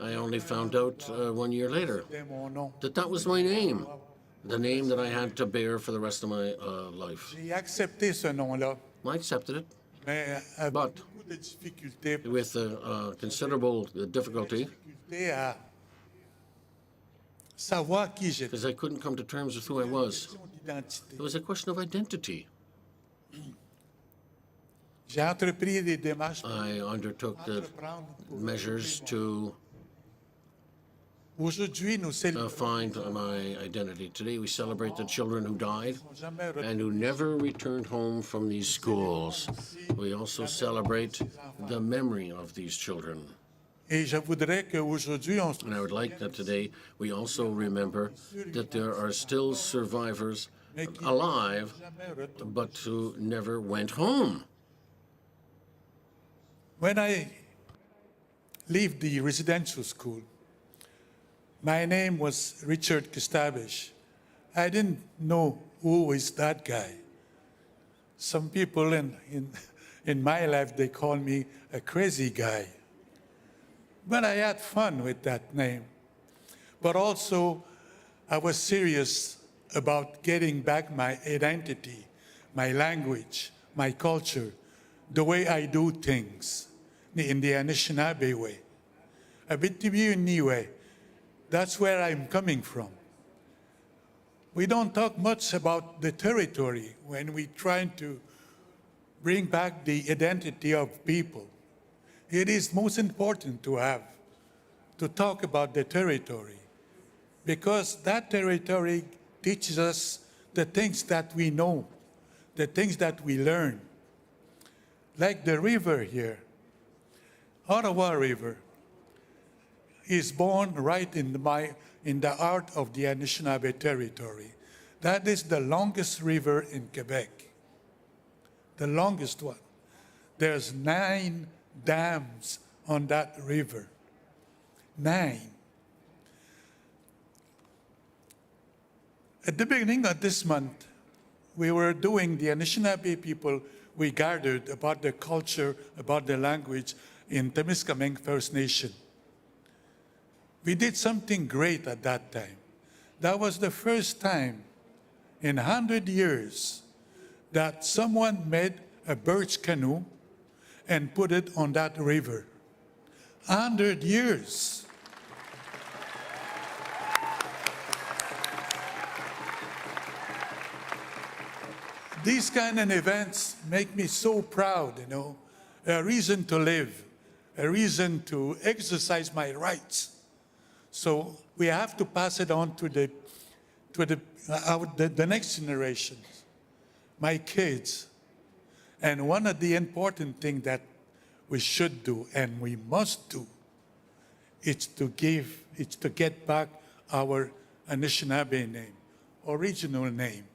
I only found out 1 year later that that was my name, the name that I had to bear for the rest of my life. I accepted it. But with considerable difficulty, because I couldn't come to terms with who I was. It was a question of identity. I undertook the measures to find my identity. Today we celebrate the children who died and who never returned home from these schools. We also celebrate the memory of these children. And I would like that today we also remember that there are still survivors alive, but who never went home. When I left the residential school, my name was Richard Kistabish. I didn't know who is that guy. Some people in my life, they call me a crazy guy. But I had fun with that name. But also, I was serious about getting back my identity, my language, my culture, the way I do things, in the Anishinaabe way. A bit way. That's where I'm coming from. We don't talk much about the territory when we're trying to bring back the identity of people. It is most important to talk about the territory, because that territory teaches us the things that we know, the things that we learn. Like the river here, Ottawa River, is born right in the heart of the Anishinaabe territory. That is the longest river in Quebec, the longest one. There's 9 dams on that river. 9. At the beginning of this month, we were doing the Anishinaabe people, we gathered about their culture, about their language in Temiskaming First Nation. We did something great at that time. That was the first time in 100 years that someone made a birch canoe and put it on that river. 100 years. These kind of events make me so proud, a reason to live, a reason to exercise my rights. So we have to pass it on to the next generations, my kids. And one of the important things that we should do and we must do is to get back our Anishinaabe name, original name.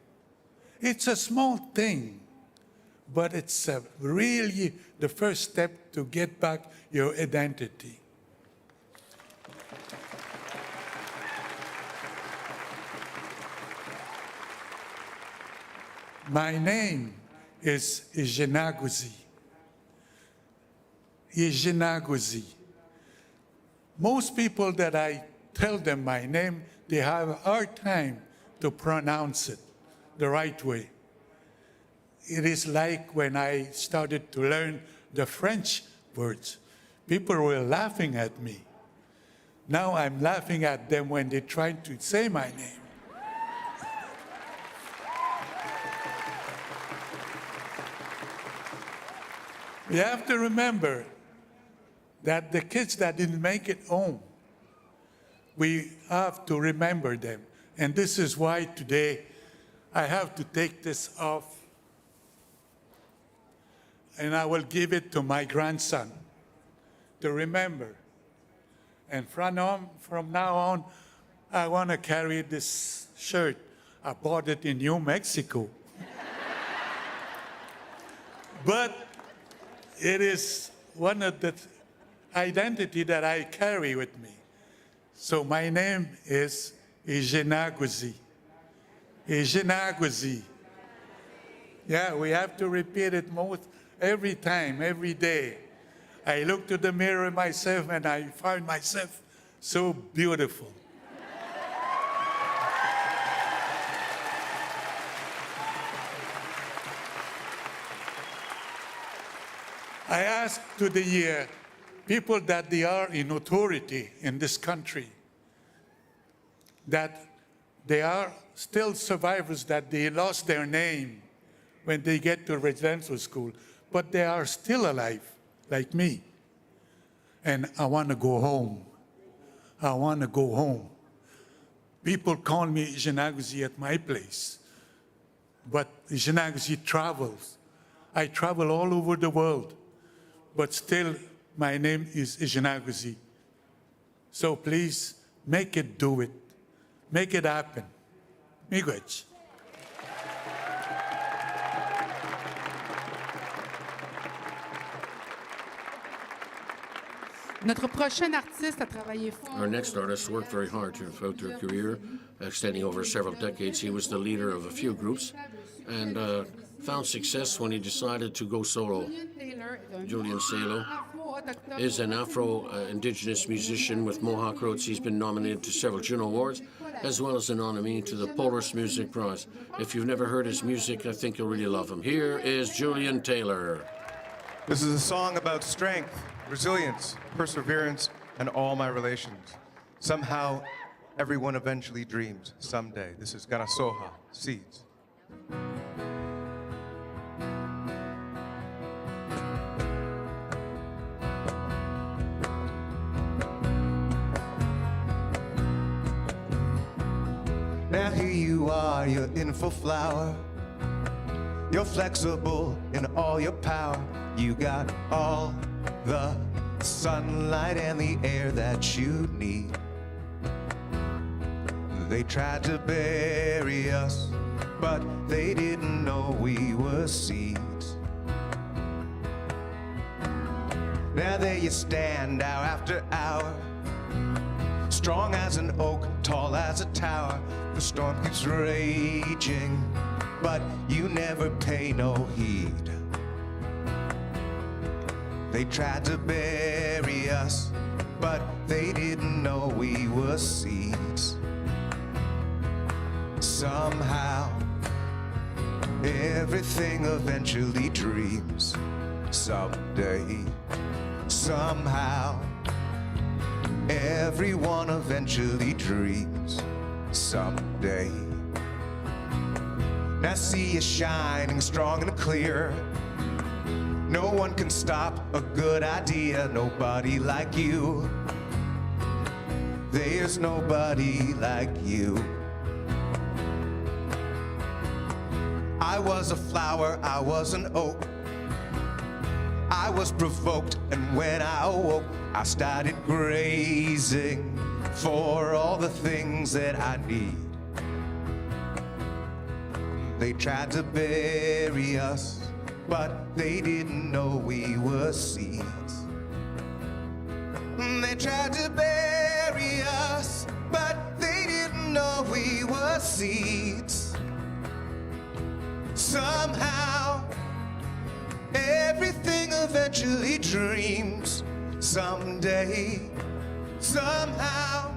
It's a small thing, but it's really the first step to get back your identity. My name is Ijenaguzi. Ijenaguzi. Most people that I tell them my name, they have a hard time to pronounce it the right way. It is like when I started to learn the French words. People were laughing at me. Now I'm laughing at them when they try to say my name. We have to remember that the kids that didn't make it home, we have to remember them. And this is why today I have to take this off and I will give it to my grandson to remember. And from now on, I want to carry this shirt. I bought it in New Mexico. But it is one of the identity that I carry with me. So my name is Ijenaguzi. Ijenaguzi. Yeah, we have to repeat it every time, every day. I look to the mirror myself and I find myself so beautiful. I ask to the people that they are in authority in this country, that they are still survivors, that they lost their name when they get to residential school, but they are still alive, like me. And I want to go home. I want to go home. People call me Ijanaguzi at my place, but Ijanaguzi travels. I travel all over the world, but still my name is Ijanaguzi. So please, make it do it. Make it happen. Miigwech. Notre prochain artiste a travaillé fort. Our next artist worked very hard throughout their career, extending over several decades. He was the leader of a few groups and found success when he decided to go solo. Julian Taylor is an Afro-Indigenous musician with Mohawk roots. He's been nominated to several Juno Awards, as well as a nominee to the Polaris Music Prize. If you've never heard his music, I think you'll really love him. Here is Julian Taylor. This is a song about strength, resilience, perseverance, and all my relations. Somehow, everyone eventually dreams someday. This is Ganasoha, Seeds. Now here you are, you're in full flower. You're flexible in all your power. You got all the sunlight and the air that you need. They tried to bury us, but they didn't know we were seeds. Now there you stand hour after hour, strong as an oak, tall as a tower. The storm keeps raging, but you never pay no heed. They tried to bury us, but they didn't know we were seeds. Somehow, everything eventually dreams. Someday, somehow, everyone eventually dreams. Someday. Now see you shining strong and clear. No one can stop a good idea, nobody like you. There's nobody like you. I was a flower, I was an oak. I was provoked, and when I awoke, I started grazing for all the things that I need. They tried to bury us, but they didn't know we were seeds. They tried to bury us, but they didn't know we were seeds. Somehow, everything eventually dreams. Someday, somehow,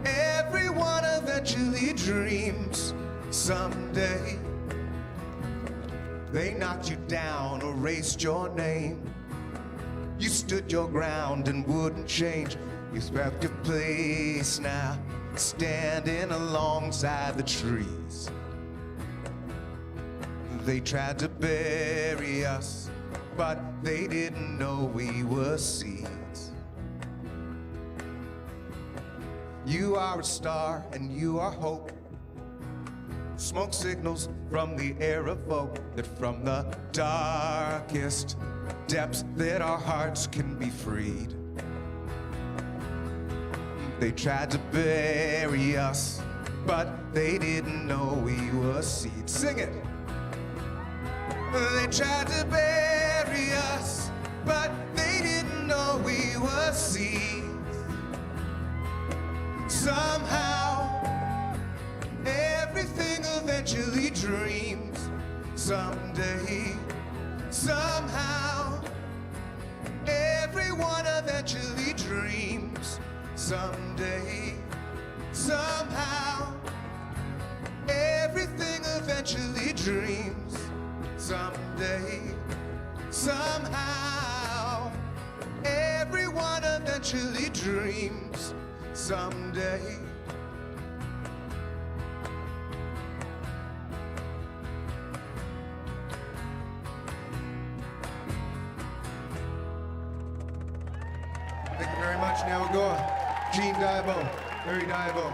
everyone eventually dreams. Someday, they knocked you down, erased your name. You stood your ground and wouldn't change. You swept your place now, standing alongside the trees. They tried to bury us, but they didn't know we were seeds. You are a star and you are hope. Smoke signals from the air evoke that from the darkest depths that our hearts can be freed. They tried to bury us, but they didn't know we were seeds. Sing it! They tried to bury us, but they didn't know we were seeds. Somehow, everything eventually dreams. Someday, somehow, everyone eventually dreams. Someday, somehow, everything eventually dreams. Someday, Somehow, everyone eventually dreams someday. Thank you very much. Now we'll go. Gene Diabo, Larry Diabo.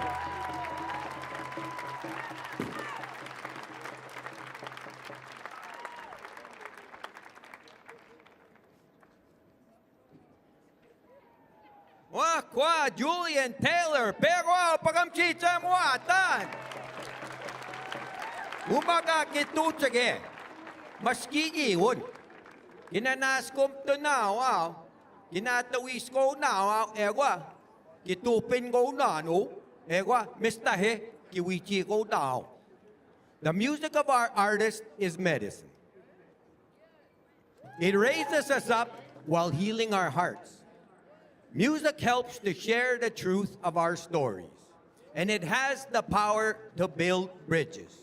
Qua Julian Taylor, pero pagamchicha mo atan. Umaga kitutsage. Maski iwon. Ginanaskom to now, ginatawis ko now, ewa. Kitupin ko na, no? Ewa, mistahe, kiwichi ko now. The music of our artist is medicine. It raises us up while healing our hearts. Music helps to share the truth of our stories, and it has the power to build bridges.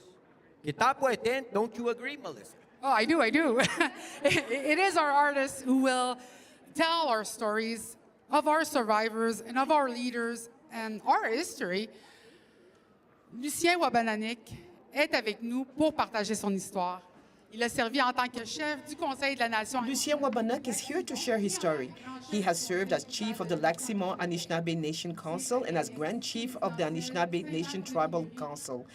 Kita puweten, don't you agree, Melissa? Oh, I do. It is our artists who will tell our stories of our survivors and of our leaders and our history. Lucian Wabanonik est avec nous pour partager son histoire. Il a servi en tant que chef du Conseil de la Nation. Lucian Wabanonik is here to share his story. He has served as chief of the Lac-Simon Anishinaabe Nation Council and as Grand Chief of the Anishinaabe Nation Tribal Council.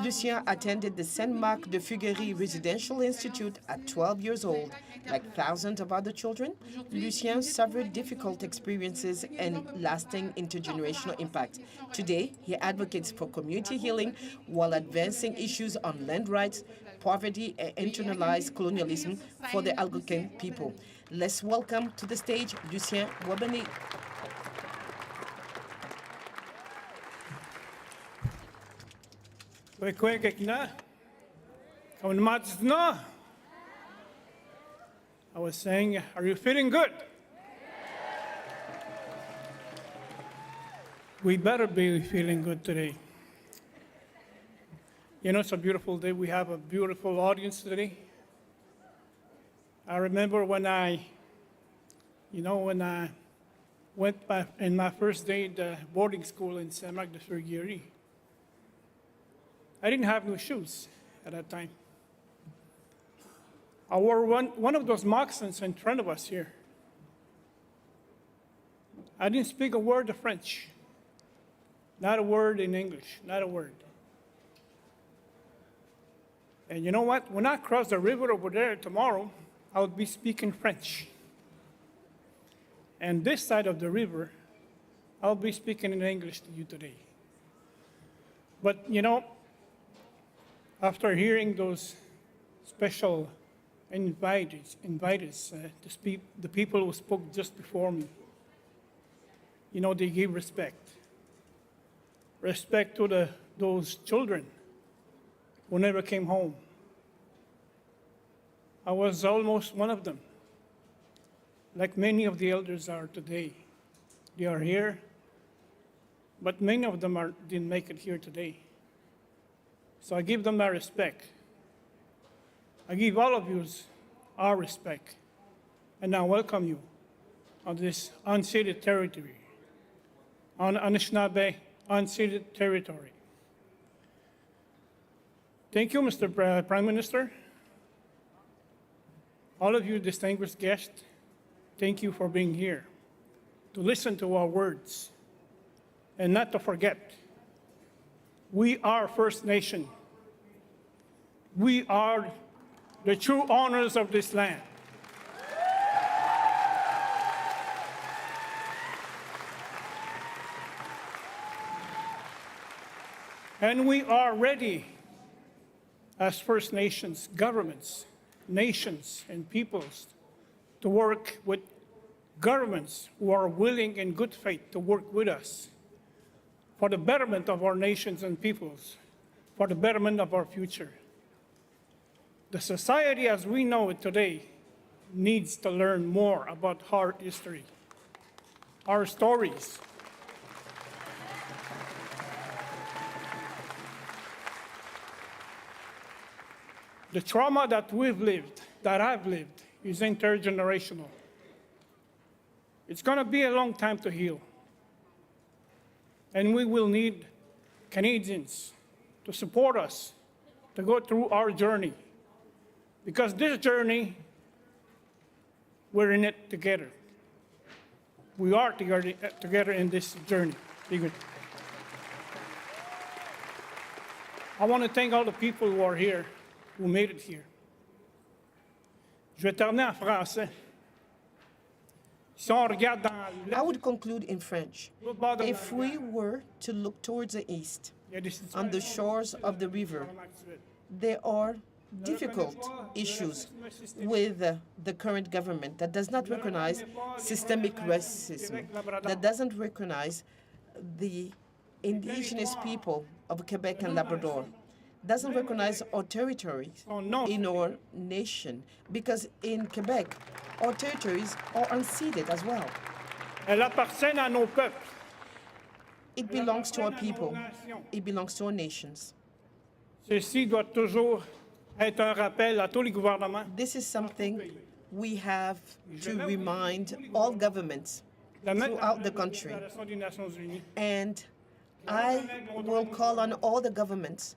Lucien attended the Saint-Marc de Fuguery Residential Institute at 12 years old. Like thousands of other children, Lucien suffered difficult experiences and lasting intergenerational impact. Today, he advocates for community healing while advancing issues on land rights, poverty, and internalized colonialism for the Algonquin people. Let's welcome to the stage Lucian Wabanonik. I was saying, are you feeling good? We better be feeling good today. You know, it's a beautiful day. We have a beautiful audience today. I remember when I went back in my first day at the boarding school in Saint-Marc de Fuguery. I didn't have no shoes at that time. I wore one of those moccasins in front of us here. I didn't speak a word of French. Not a word in English, not a word. And you know what? When I cross the river over there tomorrow, I'll be speaking French. And this side of the river, I'll be speaking in English to you today. But you know, after hearing those special invitees, the people who spoke just before me, you know, they gave respect. Respect to those children who never came home. I was almost one of them, like many of the elders are today. They are here, but many of them didn't make it here today. So I give them my respect. I give all of you our respect, and I welcome you on this unceded territory, on Anishinaabe unceded territory. Thank you, Mr. Prime Minister. All of you distinguished guests, thank you for being here to listen to our words and not to forget. We are First Nation. We are the true owners of this land. And we are ready as First Nations governments, nations, and peoples to work with governments who are willing in good faith to work with us for the betterment of our nations and peoples, for the betterment of our future. The society as we know it today needs to learn more about our history, our stories. The trauma that we've lived, that I've lived is intergenerational. It's going to be a long time to heal. And we will need Canadians to support us to go through our journey. Because this journey, we're in it together. We are together in this journey. I want to thank all the people who are here, who made it here. Je vais terminer en français. Si on regarde dans I would conclude in French. If we were to look towards the east, on the shores of the river, there are difficult issues with the current government that does not recognize systemic racism, that doesn't recognize the indigenous people of Quebec and Labrador, doesn't recognize our territories in our nation, because in Quebec, our territories are unceded as well. Elles appartiennent à nos peuples. It belongs to our people. It belongs to our nations. Ceci doit toujours être un rappel à tous les gouvernements. This is something we have to remind all governments throughout the country. And I will call on all the governments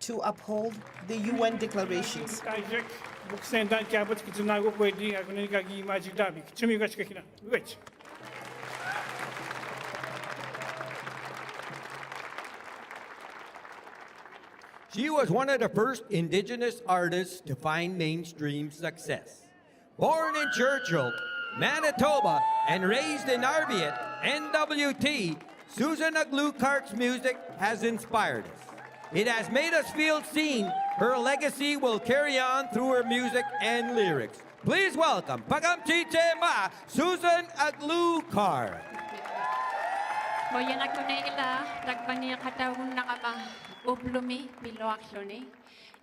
to uphold the UN declarations. She was one of the first Indigenous artists to find mainstream success. Born in Churchill, Manitoba, and raised in Arviat, NWT, Susan Aglukart's music has inspired us. It has made us feel seen. Her legacy will carry on through her music and lyrics. Please welcome Pagamchiche Ma, Susan Aglukart.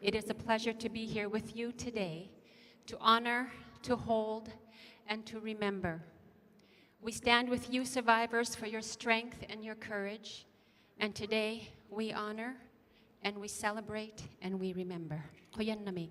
It is a pleasure to be here with you today to honor, to hold, and to remember. We stand with you, survivors, for your strength and your courage. And today we honor and we celebrate and we remember. Koyan namig.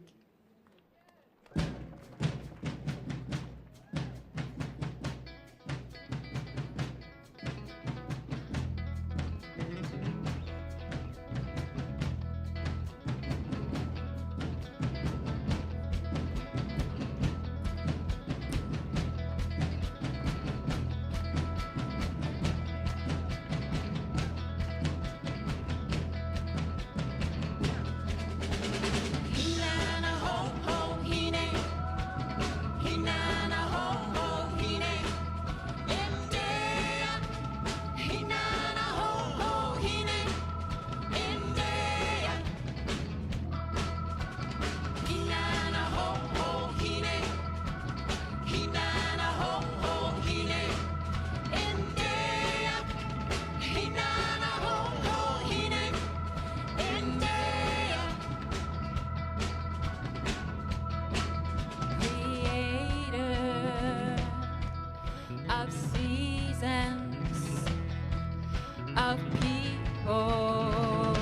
of people,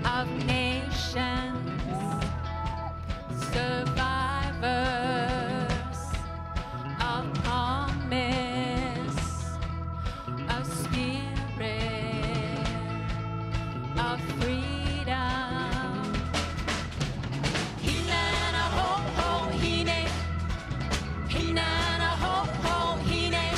of nations, survivors of promise, of spirit, of freedom. Hinana ho ho hine, hinana ho ho hine.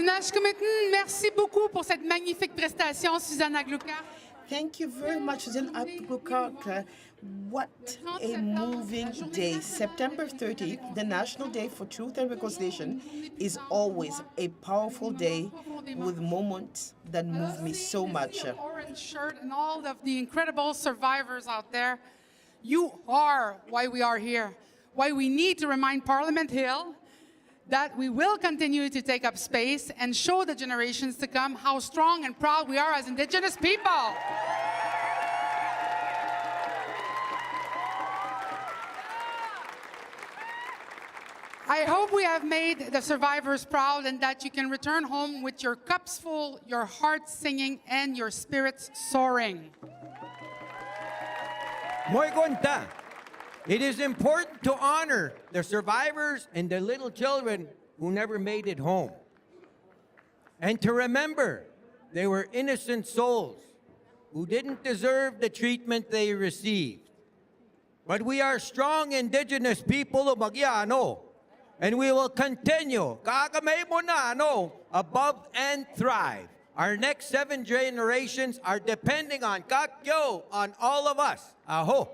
Merci beaucoup pour cette magnifique prestation, Suzanne Agluka. Thank you very much, Suzanne Agluka. What a moving day. September 30th, the National Day for Truth and Reconciliation, is always a powerful day with moments that move me so much. Orange shirt and all of the incredible survivors out there, you are why we are here, why we need to remind Parliament Hill that we will continue to take up space and show the generations to come how strong and proud we are as Indigenous people. I hope we have made the survivors proud and that you can return home with your cups full, your hearts singing, and your spirits soaring. Muy conta. It is important to honor the survivors and the little children who never made it home. And to remember they were innocent souls who didn't deserve the treatment they received. But we are strong Indigenous people of Magyano, and we will continue above and thrive. Our next 7 generations are depending on Kakyo, on all of us. Aho.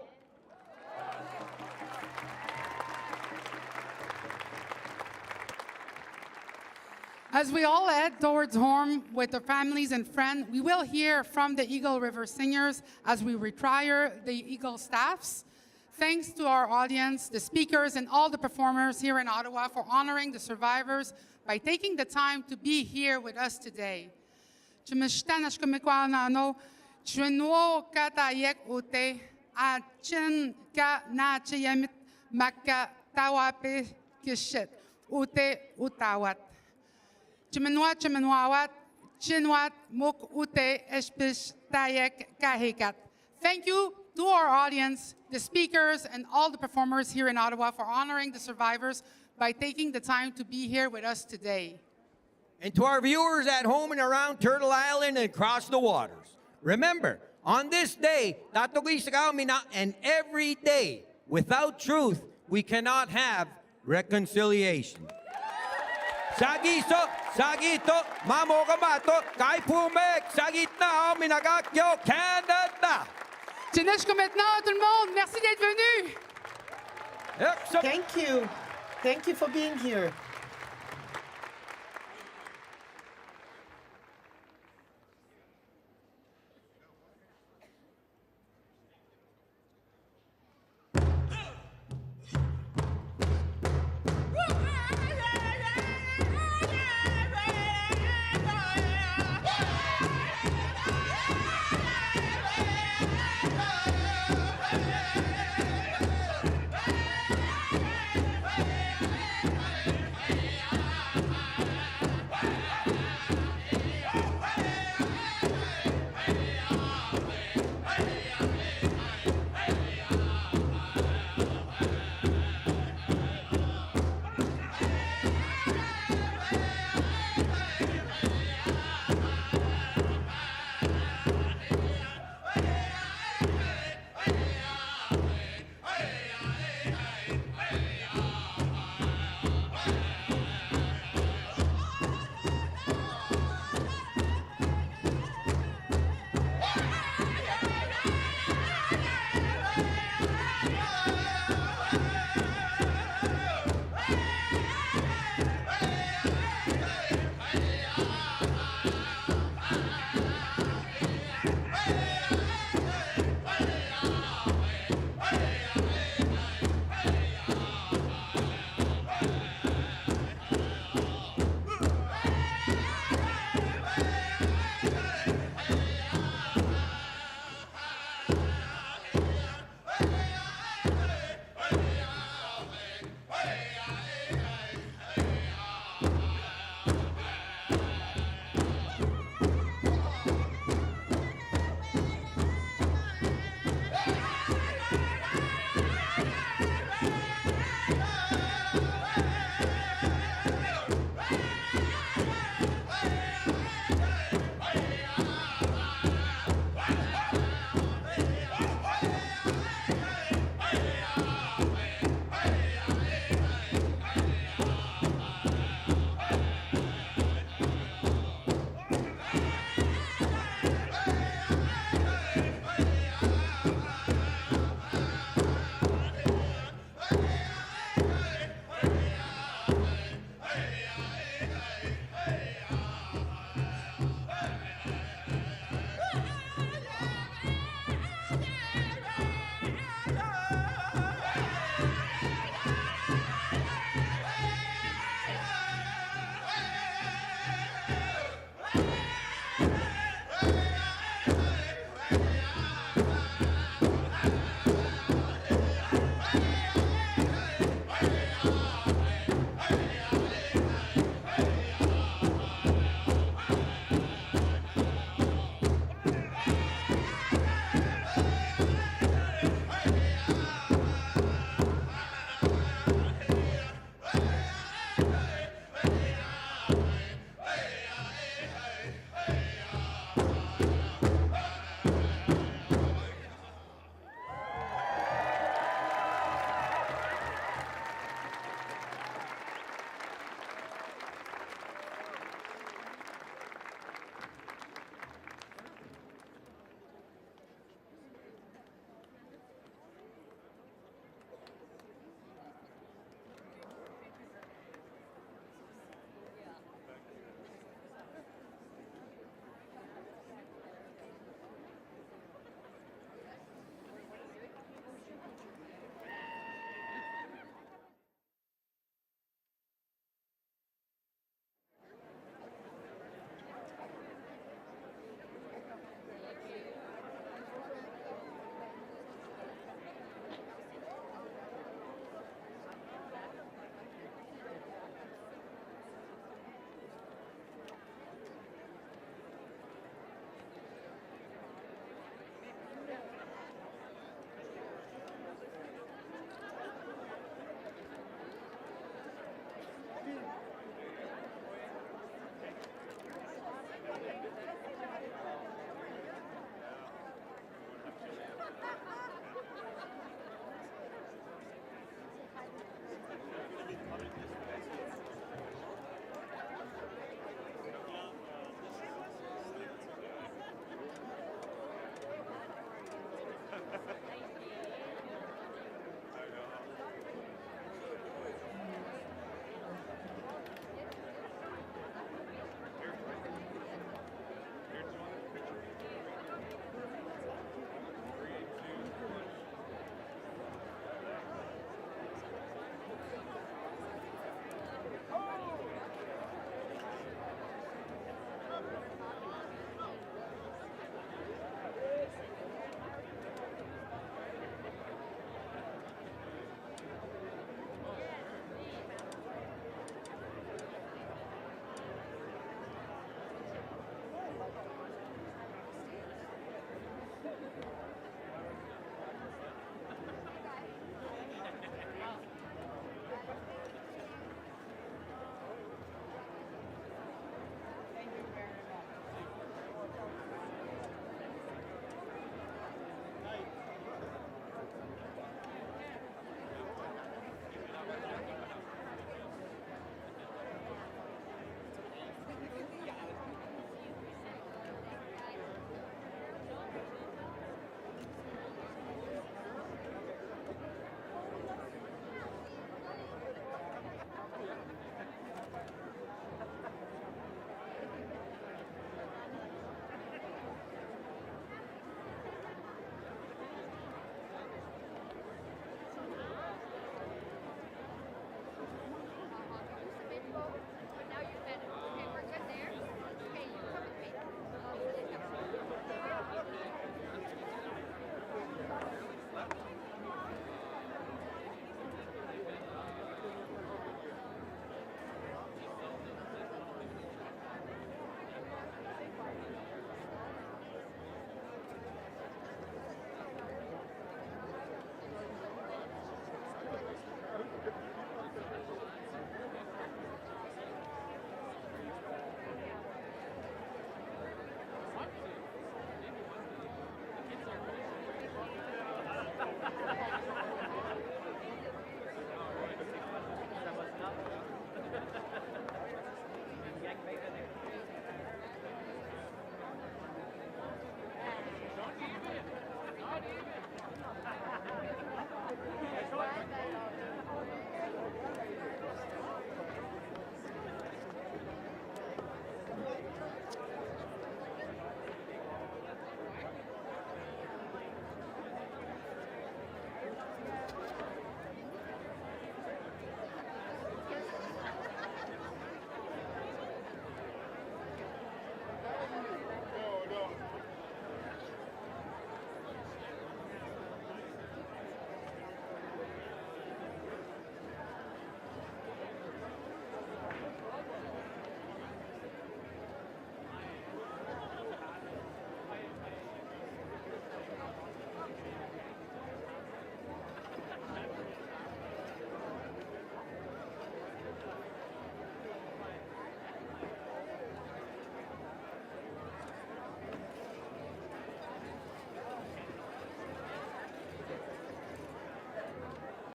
As we all head towards home with our families and friends, we will hear from the Eagle River Singers as we retire the Eagle staffs. Thanks to our audience, the speakers, and all the performers here in Ottawa for honoring the survivors by taking the time to be here with us today. Thank you to our audience, the speakers, and all the performers here in Ottawa for honoring the survivors by taking the time to be here with us today. And to our viewers at home and around Turtle Island and across the waters, remember, on this day, and every day, without truth, we cannot have reconciliation. Sagiso, Sagito, Mamogamato, Kaipumek, Sagitna, Minagakyo, Canada. Jusqu'à maintenant, tout le monde, merci d'être venu. Thank you. Thank you for being here.